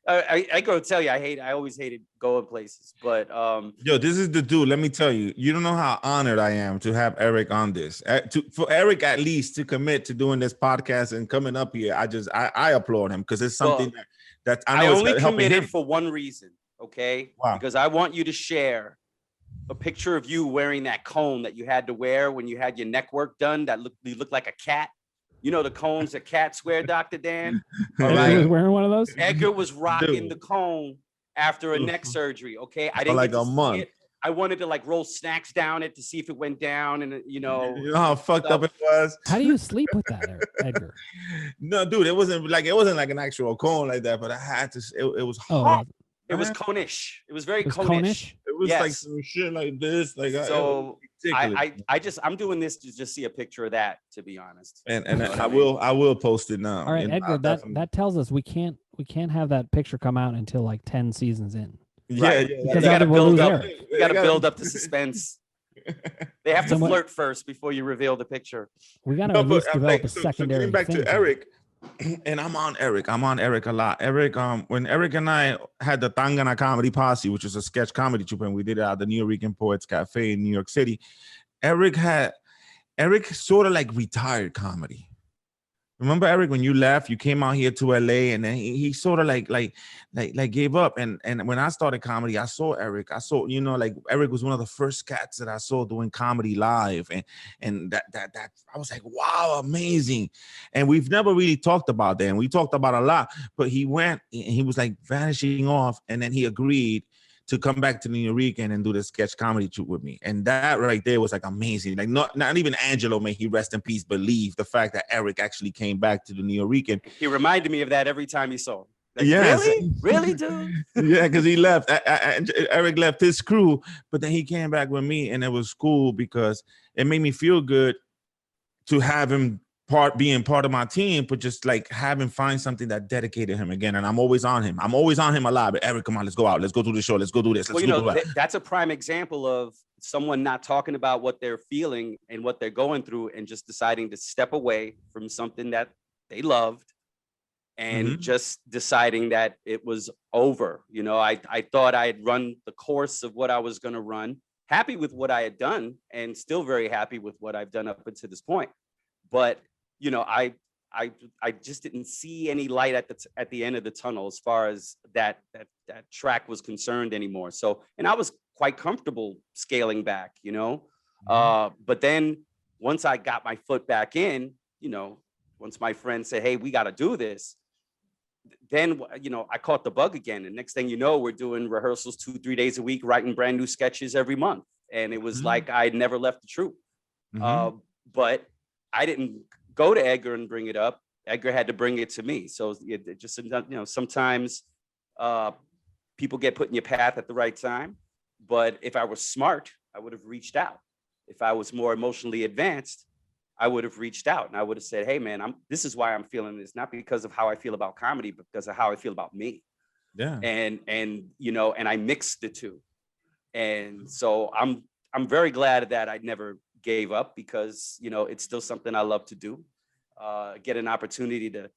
Speaker 2: I go tell you, I always hated going places, but
Speaker 1: yo, this is the dude. Let me tell you, you don't know how honored I am to have Eric on this. For Eric at least to commit to doing this podcast and coming up here, I applaud him because it's something that I know.
Speaker 2: I only committed for one reason, okay?
Speaker 1: Wow.
Speaker 2: Because I want you to share a picture of you wearing that cone that you had to wear when you had your neck work done. You looked like a cat. The cones that cats wear, Dr. Dan?
Speaker 3: All right. Was wearing one of those?
Speaker 2: Edgar was rocking the cone after a neck surgery, okay? I didn't
Speaker 1: like a month.
Speaker 2: I wanted to roll snacks down it to see if it went down, and
Speaker 1: you know how fucked up it was.
Speaker 3: How do you sleep with that, Edgar?
Speaker 1: No, dude, it wasn't like an actual cone like that, but I had to. It was hard.
Speaker 2: It was conish. It was very
Speaker 3: conish.
Speaker 2: It
Speaker 1: was like some shit like this.
Speaker 2: I'm doing this to just see a picture of that, to be honest.
Speaker 1: And I will post it now.
Speaker 3: All right, Edgar, that tells us we can't have that picture come out until like 10 seasons in.
Speaker 1: Yeah,
Speaker 3: Because
Speaker 2: you gotta build up.
Speaker 3: Eric.
Speaker 2: You gotta build up the suspense. They have to flirt first before you reveal the picture.
Speaker 3: We gotta at least develop a secondary.
Speaker 1: Getting back to Eric, and I'm on Eric a lot. Eric, when Eric and I had the Tangana Comedy Posse, which is a sketch comedy troupe, and we did it at the New York Poets Cafe in New York City, Eric sort of like retired comedy. Remember, Eric, when you left, you came out here to LA, and then he sort of like gave up. And when I started comedy, I saw Eric. Like Eric was one of the first cats that I saw doing comedy live, and that I was like, wow, amazing. And we've never really talked about that, and we talked about a lot. But he went, and he was like vanishing off, and then he agreed to come back to New York and do the sketch comedy troupe with me. And that right there was like amazing. Like not even Angelo, may he rest in peace, believe the fact that Eric actually came back to the New York.
Speaker 2: He reminded me of that every time he saw him. Like,
Speaker 1: yes.
Speaker 2: Really, dude?
Speaker 1: Yeah, because he left. Eric left his crew, but then he came back with me, and it was cool because it made me feel good to have him being part of my team, but just like find something that dedicated him again. And I'm always on him. I'm always on him a lot. But Eric, come on, let's go out. Let's go do the show. Let's go do this.
Speaker 2: That's a prime example of someone not talking about what they're feeling and what they're going through, and just deciding to step away from something that they loved, and just deciding that it was over. I thought I had run the course of what I was going to run, happy with what I had done, and still very happy with what I've done up until this point. But I just didn't see any light at the end of the tunnel as far as that track was concerned anymore. So, and I was quite comfortable scaling back, but then once I got my foot back in, once my friend said, hey, we got to do this, then, I caught the bug again. And next thing you know, we're doing rehearsals 2-3 days a week, writing brand new sketches every month. And it was like I'd never left the troupe. But I didn't go to Edgar and bring it up. Edgar had to bring it to me. So it just, sometimes people get put in your path at the right time. But if I was smart, I would have reached out. If I was more emotionally advanced, I would have reached out, and I would have said, hey man, this is why I'm feeling this, not because of how I feel about comedy, but because of how I feel about me.
Speaker 1: Yeah.
Speaker 2: And I mixed the two. And so I'm very glad that I never gave up, because it's still something I love to do. Get an opportunity to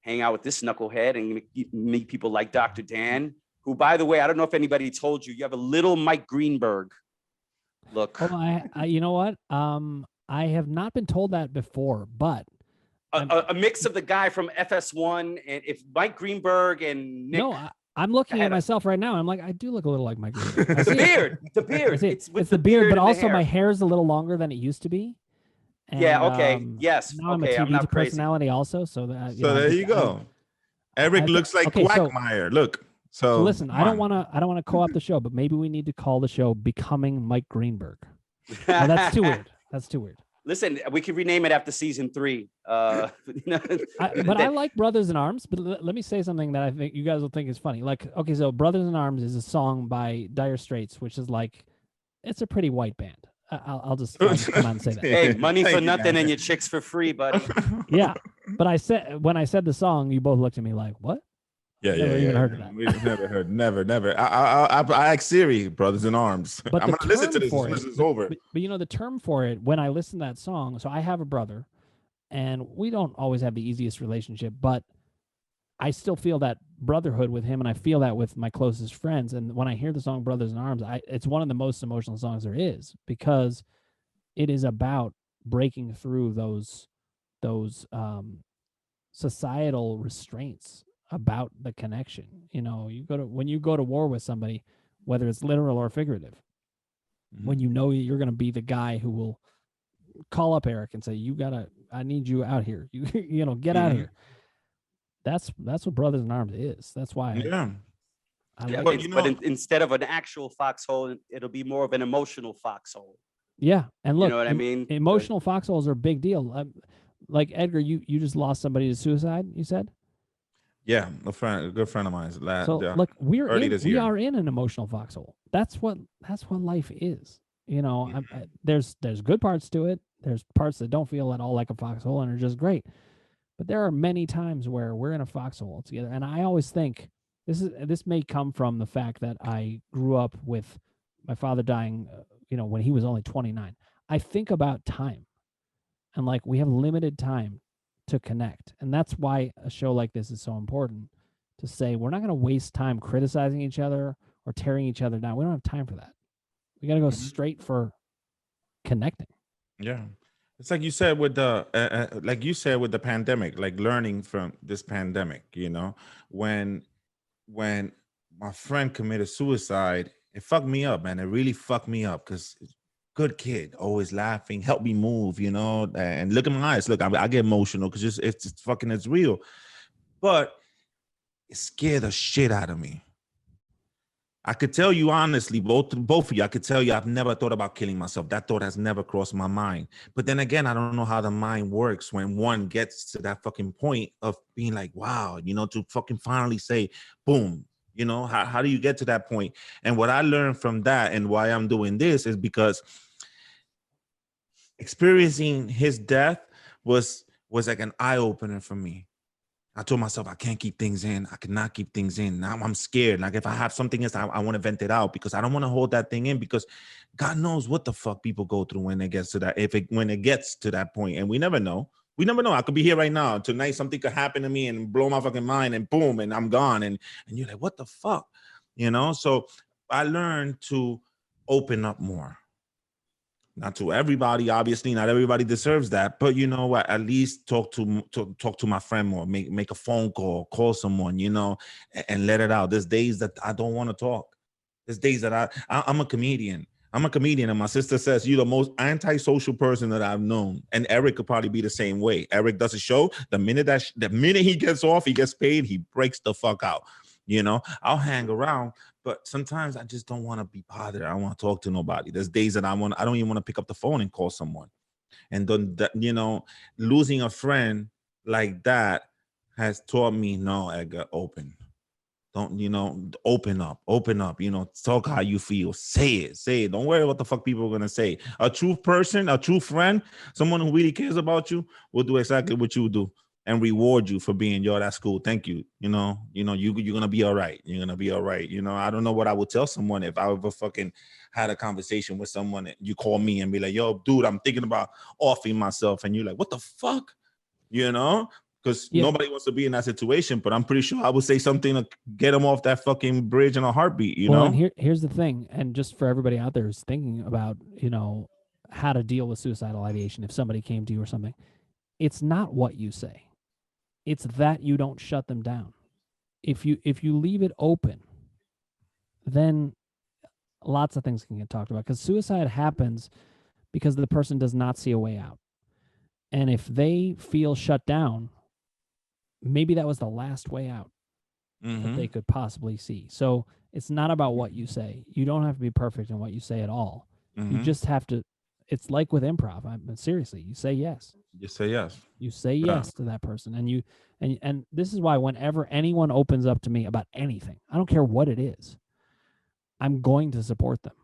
Speaker 2: hang out with this knucklehead and meet people like Dr. Dan, who, by the way, I don't know if anybody told you, you have a little Mike Greenberg look.
Speaker 3: Oh, you know what? I have not been told that before, but
Speaker 2: a mix of the guy from FS1 and if Mike Greenberg and Nick.
Speaker 3: No, I'm looking at myself right now. I'm like, I do look a little like Mike Greenberg.
Speaker 2: The beard.
Speaker 3: It's the beard, but also my hair is a little longer than it used to be. And,
Speaker 2: yeah. Okay. Yes.
Speaker 3: Now
Speaker 2: okay.
Speaker 3: I'm a TV
Speaker 2: crazy.
Speaker 3: personality also. So that.
Speaker 1: There you go. Eric looks like Quagmire. Look. So
Speaker 3: listen, I don't want to co-opt the show, but maybe we need to call the show "Becoming Mike Greenberg." No, that's too weird. That's too weird.
Speaker 2: Listen, we could rename it after season 3.
Speaker 3: But I like Brothers in Arms. But let me say something that I think you guys will think is funny. Like, okay, so Brothers in Arms is a song by Dire Straits, which is like, it's a pretty white band. I'll just come on and say that.
Speaker 2: Hey, money for nothing and your chicks for free, buddy.
Speaker 3: Yeah, but when I said the song, you both looked at me like, what?
Speaker 1: Yeah,
Speaker 3: never even heard of that.
Speaker 1: We've never heard, never. I asked Siri, Brothers in Arms.
Speaker 3: But
Speaker 1: I'm gonna listen to this as soon as it's over.
Speaker 3: But the term for it, when I listen to that song, so I have a brother, and we don't always have the easiest relationship, but I still feel that brotherhood with him, and I feel that with my closest friends. And when I hear the song Brothers in Arms, it's one of the most emotional songs there is, because it is about breaking through those societal restraints about the connection. When you go to war with somebody, whether it's literal or figurative, when you know you're going to be the guy who will call up Eric and say, I need you out here. Get out of here. That's what Brothers in Arms is. That's why.
Speaker 2: But instead of an actual foxhole, it'll be more of an emotional foxhole.
Speaker 3: Yeah. And look,
Speaker 2: you know what I mean?
Speaker 3: Emotional foxholes are a big deal. Like Edgar, you just lost somebody to suicide, you said?
Speaker 1: Yeah, a good friend of mine.
Speaker 3: Look, we are in an emotional foxhole. That's what life is. You know, there's good parts to it. There's parts that don't feel at all like a foxhole and are just great. But there are many times where we're in a foxhole together, and I always think this may come from the fact that I grew up with my father dying, when he was only 29. I think about time, and like we have limited time to connect, and that's why a show like this is so important. To say we're not going to waste time criticizing each other or tearing each other down. We don't have time for that. We got to go straight for connecting.
Speaker 1: Yeah. It's like you said with the pandemic, like learning from this pandemic, when my friend committed suicide, it fucked me up, man. It really fucked me up because good kid, always laughing, help me move, and look at my eyes. Look, I get emotional because it's real. But it scared the shit out of me. I could tell you honestly, both of you, I could tell you I've never thought about killing myself. That thought has never crossed my mind. But then again, I don't know how the mind works when one gets to that fucking point of being like, wow, to fucking finally say, boom, how do you get to that point? And what I learned from that and why I'm doing this is because experiencing his death was like an eye-opener for me. I told myself I can't keep things in. I cannot keep things in. Now I'm scared. Like if I have something else, I want to vent it out because I don't want to hold that thing in because God knows what the fuck people go through when it gets to that. When it gets to that point, and we never know. We never know. I could be here right now. Tonight, something could happen to me and blow my fucking mind, and boom, and I'm gone. And you're like, what the fuck, So I learned to open up more. Not to everybody, obviously, not everybody deserves that. But you know what? At least talk to my friend more. Make a phone call someone, and let it out. There's days that I don't want to talk. There's days that I'm a comedian. And my sister says you're the most antisocial person that I've known. And Eric could probably be the same way. Eric does a show. The minute he gets off, he gets paid, he breaks the fuck out. I'll hang around, but sometimes I just don't want to be bothered. I don't want to talk to nobody. There's days that I don't even want to pick up the phone and call someone. And then losing a friend like that has taught me, no, Edgar, open. Don't, open up, talk how you feel. Say it. Don't worry what the fuck people are going to say. A true person, a true friend, someone who really cares about you will do exactly what you do and reward you for being, that's cool. Thank you. You're going to be all right. You're going to be all right. I don't know what I would tell someone if I ever fucking had a conversation with someone and you call me and be like, yo, dude, I'm thinking about offing myself. And you're like, what the fuck? Because nobody wants to be in that situation, but I'm pretty sure I would say something to get them off that fucking bridge in a heartbeat, know?
Speaker 3: And here's the thing, and just for everybody out there who's thinking about, how to deal with suicidal ideation if somebody came to you or something, it's not what you say. It's that you don't shut them down. If you leave it open, then lots of things can get talked about because suicide happens because the person does not see a way out. And if they feel shut down, maybe that was the last way out that they could possibly see. So it's not about what you say. You don't have to be perfect in what you say at all. You just have to. It's like with improv. Seriously, you say yes.
Speaker 1: You say yes.
Speaker 3: You say yes to that person, and this is why whenever anyone opens up to me about anything, I don't care what it is, I'm going to support them.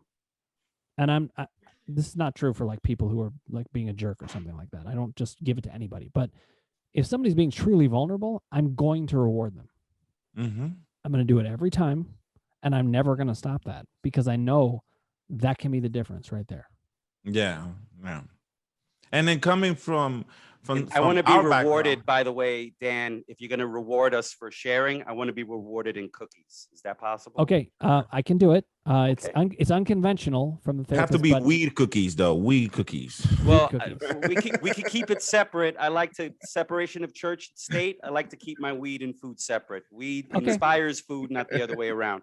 Speaker 3: And this is not true for like people who are like being a jerk or something like that. I don't just give it to anybody. But if somebody's being truly vulnerable, I'm going to reward them. I'm going to do it every time, and I'm never going to stop that because I know that can be the difference right there.
Speaker 1: Yeah. And then coming from
Speaker 2: I want to be rewarded, by the way, Dan, if you're going to reward us for sharing, I want to be rewarded in cookies. Is that possible?
Speaker 3: Okay. I can do it.
Speaker 2: Okay.
Speaker 3: It's unconventional from the therapist.
Speaker 1: Have to be weed cookies though. Weed cookies.
Speaker 2: Well, we could keep it separate. I like to separation of church and state. I like to keep my weed and food separate. Weed inspires food, not the other way around.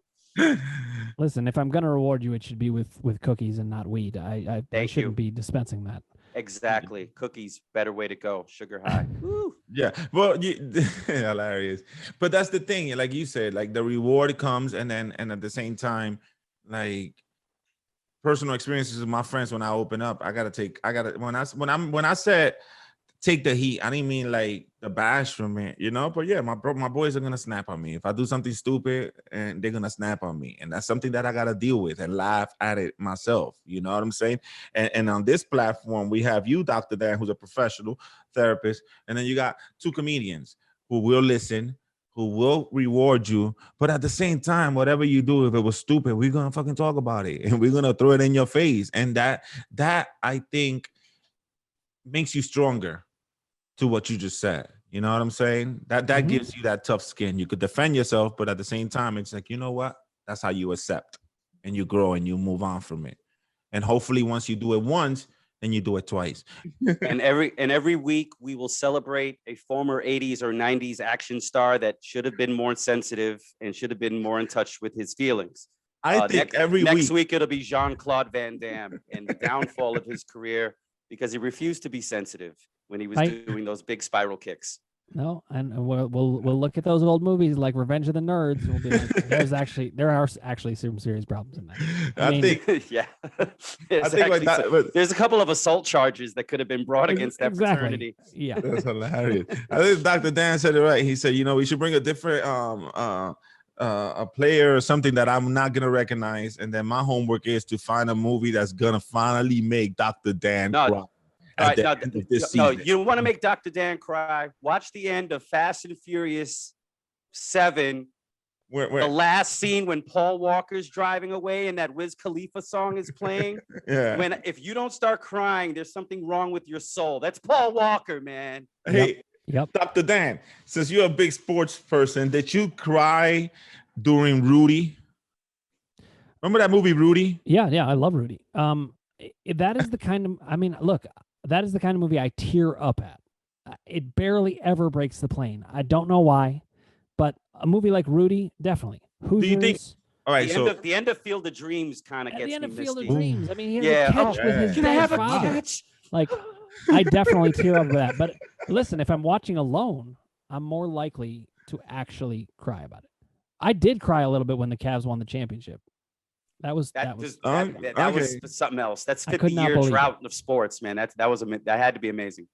Speaker 3: Listen, if I'm going to reward you, it should be with cookies and not weed. I shouldn't be dispensing that.
Speaker 2: Exactly. Cookies, better way to go. Sugar high. Woo.
Speaker 1: Yeah. Well, hilarious. But that's the thing. Like you said, like the reward comes and at the same time, like personal experiences with my friends when I open up, when I said take the heat. I didn't mean like the bash from it, you know. But yeah, my boys are gonna snap on me if I do something stupid, and they're gonna snap on me, and that's something that I gotta deal with and laugh at it myself. You know what I'm saying? And on this platform, we have you, Dr. Dan, who's a professional therapist, and then you got two comedians who will listen, who will reward you, but at the same time, whatever you do, if it was stupid, we're gonna fucking talk about it, and we're gonna throw it in your face, and that I think makes you stronger to what you just said. You know what I'm saying? That gives you that tough skin. You could defend yourself, but at the same time, it's like, you know what? That's how you accept, and you grow and you move on from it. And hopefully once you do it once, then you do it twice.
Speaker 2: And every week we will celebrate a former 80s or 90s action star that should have been more sensitive and should have been more in touch with his feelings.
Speaker 1: I think
Speaker 2: next week it'll be Jean-Claude Van Damme and the downfall of his career because he refused to be sensitive when he was doing those big spiral kicks.
Speaker 3: No, and we'll look at those old movies like Revenge of the Nerds. We'll be like, there are actually some serious problems in that.
Speaker 1: I think,
Speaker 2: yeah.
Speaker 1: I think like that. But
Speaker 2: there's a couple of assault charges that could have been brought against that fraternity.
Speaker 3: Yeah,
Speaker 1: that's hilarious. I think Dr. Dan said it right. He said, we should bring a different a player or something that I'm not gonna recognize, and then my homework is to find a movie that's gonna finally make Dr. Dan cry.
Speaker 2: No, you want to make Dr. Dan cry. Watch the end of Fast and Furious 7.
Speaker 1: Where?
Speaker 2: The last scene when Paul Walker's driving away and that Wiz Khalifa song is playing.
Speaker 1: Yeah.
Speaker 2: If you don't start crying, there's something wrong with your soul. That's Paul Walker, man.
Speaker 1: Hey,
Speaker 3: yep.
Speaker 1: Dr. Dan, since you're a big sports person, did you cry during Rudy? Remember that movie, Rudy?
Speaker 3: Yeah, I love Rudy. That is the kind of, look, that is the kind of movie I tear up at. It barely ever breaks the plane. I don't know why, but a movie like Rudy, definitely. Who do you think?
Speaker 1: All right,
Speaker 2: the end of Field of Dreams kind of gets me
Speaker 3: the end of
Speaker 2: misty.
Speaker 3: Field of Dreams. I mean, he has a catch with his
Speaker 2: Can I have a
Speaker 3: father.
Speaker 2: catch?
Speaker 3: Like, I definitely tear up with that. But listen, if I'm watching alone, I'm more likely to actually cry about it. I did cry a little bit when the Cavs won the championship. That was something else. That's 50-year drought of sports, man. That had to be amazing.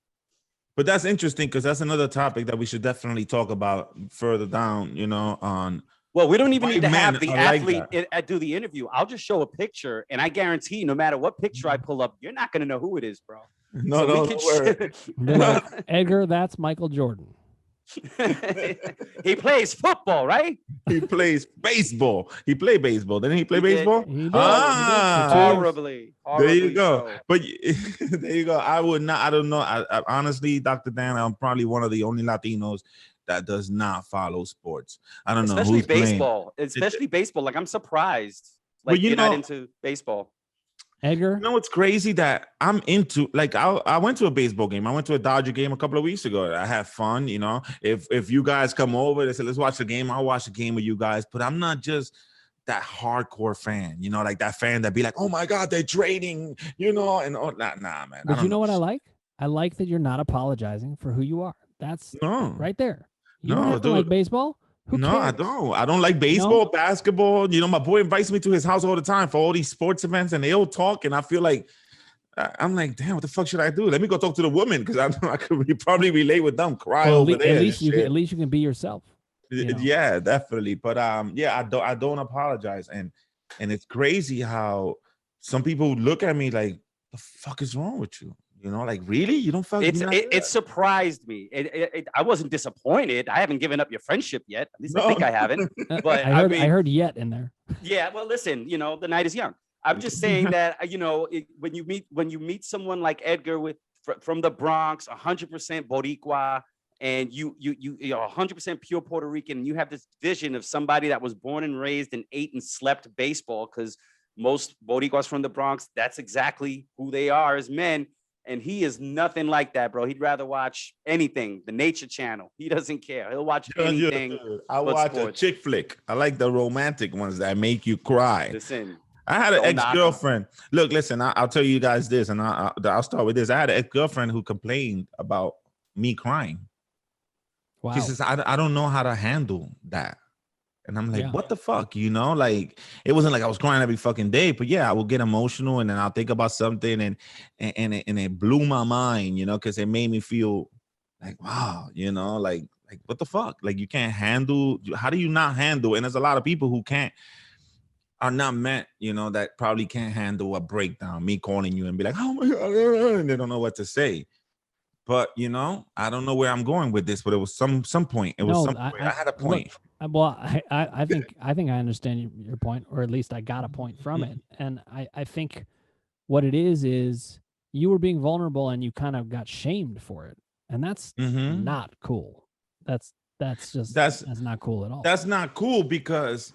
Speaker 1: But that's interesting because that's another topic that we should definitely talk about further down. On.
Speaker 2: Well, we don't even need to have the athlete do the interview. I'll just show a picture, and I guarantee, no matter what picture I pull up, you're not going to know who it is, bro.
Speaker 3: Edgar, that's Michael Jordan.
Speaker 2: He plays football, right?
Speaker 1: He plays baseball. He played baseball. Didn't he play baseball?
Speaker 3: He did.
Speaker 2: Horribly.
Speaker 1: There you go.
Speaker 2: So.
Speaker 1: But there you go. I would not. I don't know. I honestly, Dr. Dan, I'm probably one of the only Latinos that does not follow sports. I don't know.
Speaker 2: Especially baseball. Especially baseball. Like, I'm surprised. Like, you're not into baseball.
Speaker 3: Edgar?
Speaker 1: You know what's crazy that I'm into? Like, I went to a baseball game. I went to a Dodger game a couple of weeks ago. I had fun, If you guys come over, they say, let's watch the game. I'll watch the game with you guys. But I'm not just that hardcore fan, like that fan that be like, oh my God, they're trading, and all. Nah, man.
Speaker 3: But you know what I like? I like that you're not apologizing for who you are. That's right there. You don't have to like baseball. Who cares?
Speaker 1: I don't. I don't like baseball, basketball. My boy invites me to his house all the time for all these sports events, and they all talk, and I feel like I'm like, damn, what the fuck should I do? Let me go talk to the women because I could probably relate with them. Cry over there.
Speaker 3: At least you can be yourself.
Speaker 1: Yeah, definitely. But I don't apologize, and it's crazy how some people look at me like, the fuck is wrong with you? Like, really? You don't fucking.
Speaker 2: It surprised me. I wasn't disappointed. I haven't given up your friendship yet. At least I think I haven't. But
Speaker 3: I heard yet in there.
Speaker 2: Yeah. Well, listen. The night is young. I'm just saying that when you meet someone like Edgar from the Bronx, 100% Boricua, and you're 100% pure Puerto Rican, and you have this vision of somebody that was born and raised and ate and slept baseball, because most Boricuas from the Bronx, that's exactly who they are as men. And he is nothing like that, bro. He'd rather watch anything, the Nature Channel. He doesn't care. He'll watch anything.
Speaker 1: I watch sports. A chick flick. I like the romantic ones that make you cry.
Speaker 2: Listen,
Speaker 1: I had an ex-girlfriend. Look, listen, I'll tell you guys this, and I'll start with this. I had an ex-girlfriend who complained about me crying.
Speaker 3: Wow.
Speaker 1: She says, I don't know how to handle that. And I'm like, what the fuck? You know, like it wasn't like I was crying every fucking day, but yeah, I will get emotional and then I'll think about something and it blew my mind, you know, because it made me feel like, wow, you know, like what the fuck? Like you can't handle, how do you not handle? And there's a lot of people who are not meant, you know, that probably can't handle a breakdown, me calling you and be like, oh my God, and they don't know what to say. But you know, I don't know where I'm going with this, but it was some point. It was some point. I had a point.
Speaker 3: Look, well, I think I understand your point, or at least I got a point from it. And I think what it is you were being vulnerable and you kind of got shamed for it. And that's not cool. That's not cool at all.
Speaker 1: That's not cool because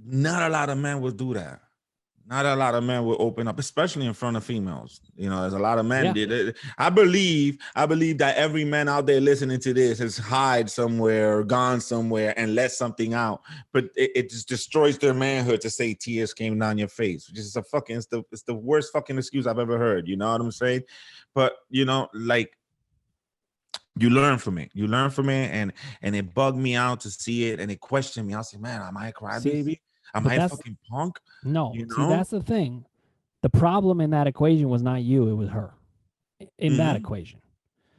Speaker 1: not a lot of men would do that. Not a lot of men will open up, especially in front of females. You know, there's a lot of men. Yeah. I believe that every man out there listening to this has hide somewhere or gone somewhere and let something out. But it just destroys their manhood to say tears came down your face, which is it's the worst fucking excuse I've ever heard. You know what I'm saying? But you know, like you learn from it. You learn from it, and it bugged me out to see it, and it questioned me. I was like, man, am I a crybaby? Am I a fucking punk?
Speaker 3: No, you know? See, that's the thing. The problem in that equation was not you, it was her. In that equation.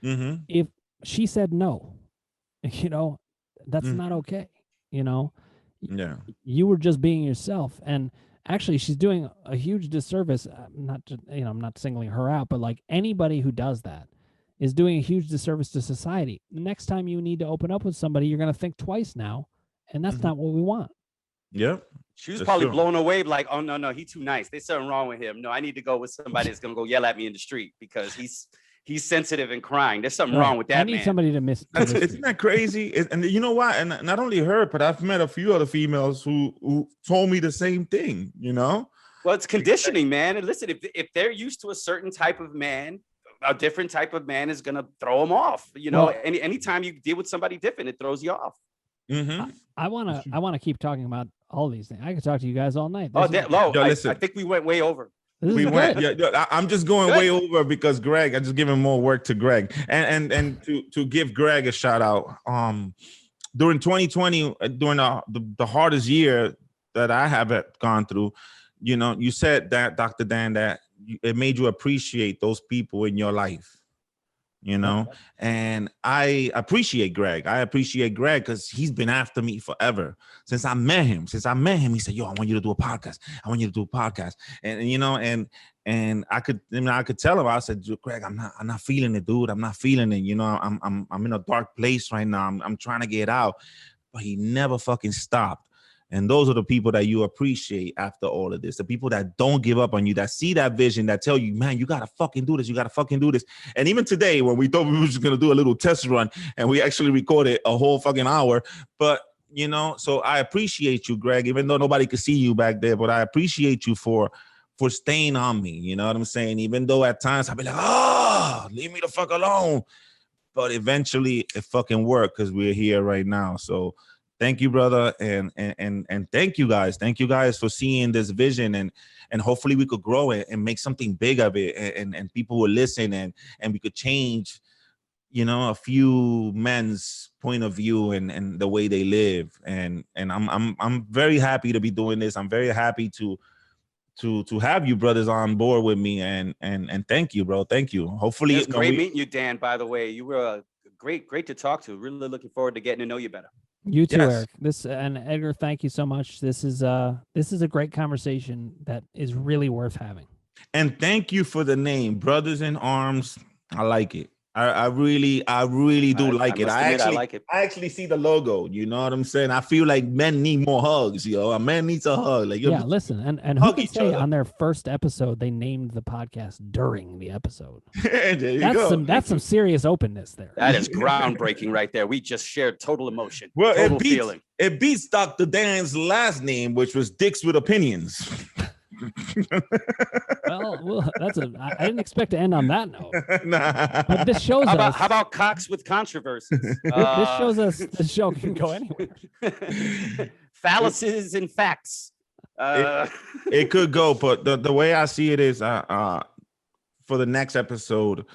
Speaker 3: If she said no, you know, that's not okay. You know?
Speaker 1: Yeah.
Speaker 3: You were just being yourself. And actually, she's doing a huge disservice. I'm not singling her out, but like anybody who does that is doing a huge disservice to society. The next time you need to open up with somebody, you're going to think twice now. And that's not what we want.
Speaker 1: Yep.
Speaker 2: She was probably blown away, like, oh, no, he's too nice. There's something wrong with him. No, I need to go with somebody that's going to go yell at me in the street because he's sensitive and crying. There's something wrong with that,
Speaker 3: I need somebody to miss.
Speaker 1: Isn't that crazy? And you know what? And not only her, but I've met a few other females who told me the same thing, you know?
Speaker 2: Well, it's conditioning, man. And listen, if they're used to a certain type of man, a different type of man is going to throw them off. You know, anytime you deal with somebody different, it throws you off.
Speaker 3: I want to keep talking about all these things. I could talk to you guys all night.
Speaker 2: I think we went way over.
Speaker 1: I'm just going way over because Greg, I just giving more work to Greg and to give Greg a shout out. During 2020, during the hardest year that I have gone through, you know, you said that, Dr. Dan, that it made you appreciate those people in your life. You know, and I appreciate Greg. Because he's been after me forever since I met him. He said, "Yo, I want you to do a podcast." And you know, and I could tell him. I said, "Greg, I'm not feeling it, dude. I'm not feeling it. You know, I'm in a dark place right now. I'm trying to get out." But he never fucking stopped. And those are the people that you appreciate after all of this. The people that don't give up on you, that see that vision, that tell you, man, you got to fucking do this. You got to fucking do this. And even today, when we thought we were just going to do a little test run and we actually recorded a whole fucking hour. But, you know, so I appreciate you, Greg, even though nobody could see you back there. But I appreciate you for staying on me. You know what I'm saying? Even though at times I'll be like, leave me the fuck alone. But eventually it fucking worked because we're here right now. So thank you, brother, and thank you guys. Thank you guys for seeing this vision, and hopefully we could grow it and make something big of it, and people will listen, and we could change, you know, a few men's point of view and the way they live. And I'm very happy to be doing this. I'm very happy to have you brothers on board with me, and thank you, bro. Thank you. Hopefully,
Speaker 2: it's great meeting you, Dan. By the way, you were great to talk to. Really looking forward to getting to know you better.
Speaker 3: You too, Eric. This and Edgar, thank you so much. This is a great conversation that is really worth having.
Speaker 1: And thank you for the name, Brothers in Arms. I like it. I really do like it. I like it. I actually see the logo. You know what I'm saying? I feel like men need more hugs, yo. A man needs a hug. Like,
Speaker 3: yeah, listen, and who can say on their first episode they named the podcast during the episode? That's some serious openness there.
Speaker 2: That is groundbreaking right there. We just shared total emotion, total feeling.
Speaker 1: It beats Dr. Dan's last name, which was Dicks with Opinions.
Speaker 3: well, I didn't expect to end on that note.
Speaker 1: Nah.
Speaker 3: But this shows us.
Speaker 2: How about cocks with controversies?
Speaker 3: This shows us the show can go anywhere.
Speaker 2: Phalluses and facts.
Speaker 1: It could go, but the way I see it is, for the next episode,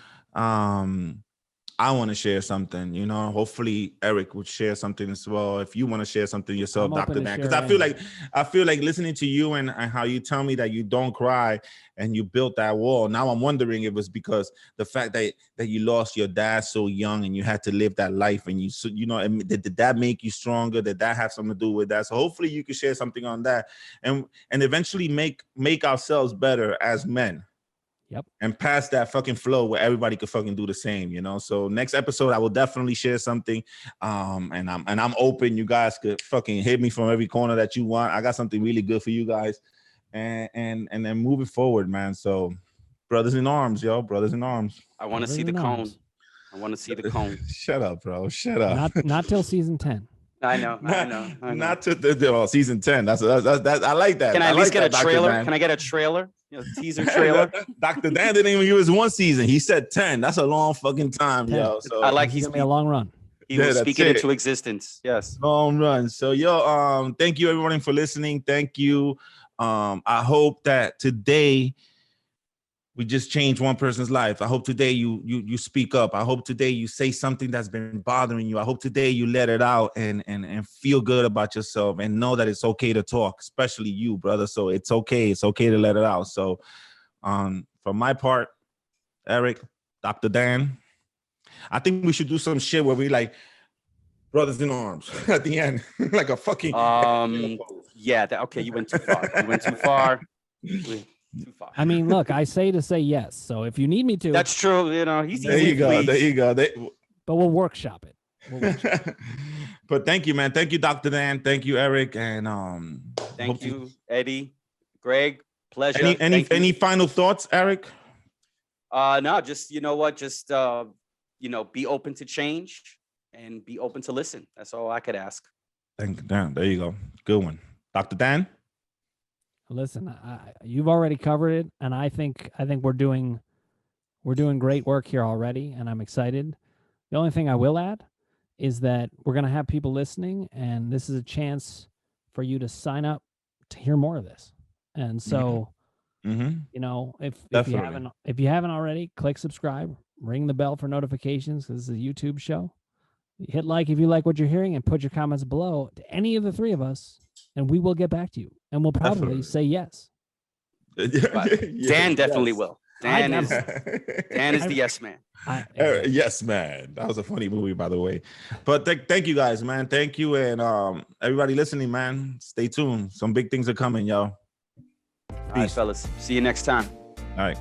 Speaker 1: I want to share something, you know. Hopefully Eric would share something as well. If you want to share something yourself,
Speaker 3: I'm open
Speaker 1: Dr.
Speaker 3: to
Speaker 1: Dan, because
Speaker 3: share
Speaker 1: I feel like listening to you and how you tell me that you don't cry and you built that wall. Now I'm wondering if it was because the fact that you lost your dad so young and you had to live that life, and you know, did that make you stronger? Did that have something to do with that? So hopefully you could share something on that, and eventually make ourselves better as men.
Speaker 3: Yep.
Speaker 1: And pass that fucking flow where everybody could fucking do the same, you know. So next episode, I will definitely share something. And I'm open. You guys could fucking hit me from every corner that you want. I got something really good for you guys. And then moving forward, man. So brothers in arms, yo, brothers in arms.
Speaker 2: I want to
Speaker 3: Brothers
Speaker 2: see the
Speaker 3: in
Speaker 2: cone.
Speaker 3: arms.
Speaker 2: I want to see the cone.
Speaker 1: Shut up, bro. Shut up.
Speaker 3: Not till season 10.
Speaker 2: I know.
Speaker 1: Not to the season 10. That's I like that.
Speaker 2: Can I at least get a
Speaker 1: Dr.
Speaker 2: trailer?
Speaker 1: Dan.
Speaker 2: Can I get a trailer? You know, teaser trailer.
Speaker 1: Dr. Dan didn't even give us one season. He said 10. That's a long fucking time,
Speaker 3: 10.
Speaker 1: yo. So
Speaker 2: I like
Speaker 3: It's gonna be a long run.
Speaker 2: he will
Speaker 1: that's
Speaker 2: speak it
Speaker 1: it.
Speaker 2: into existence. Yes.
Speaker 1: Long run. So yo, thank you everyone for listening. Thank you. I hope that today we just changed one person's life. I hope today you speak up. I hope today you say something that's been bothering you. I hope today you let it out and feel good about yourself and know that it's okay to talk, especially you, brother. So it's okay. It's okay to let it out. So for my part, Eric, Dr. Dan, I think we should do some shit where we like brothers in arms at the end, like a fucking.
Speaker 2: Yeah. Okay. You went too far. You went too far. Too far.
Speaker 3: I mean, look, I say yes. So if you need me to,
Speaker 2: That's true. You know, he's
Speaker 1: There you go. There you go.
Speaker 3: but we'll workshop it.
Speaker 1: But thank you, man. Thank you, Dr. Dan. Thank you, Eric. And
Speaker 2: Thank you, Eddie, Greg. Pleasure.
Speaker 1: Any final thoughts, Eric?
Speaker 2: No, just you know what, just be open to change and be open to listen. That's all I could ask.
Speaker 1: Thank you, Dan. There you go. Good one, Dr. Dan.
Speaker 3: Listen, you've already covered it, and I think we're doing great work here already, and I'm excited. The only thing I will add is that we're going to have people listening, and this is a chance for you to sign up to hear more of this. And so, you know, if you haven't already, click subscribe, ring the bell for notifications. This is a YouTube show. Hit like if you like what you're hearing, and put your comments below to any of the three of us, and we will get back to you, and we'll probably say yes.
Speaker 2: Dan definitely will. Dan is the yes man.
Speaker 1: Yes, man. That was a funny movie, by the way. But thank you guys, man. Thank you, and everybody listening, man. Stay tuned. Some big things are coming, y'all.
Speaker 2: All right, fellas. See you next time.
Speaker 1: All right.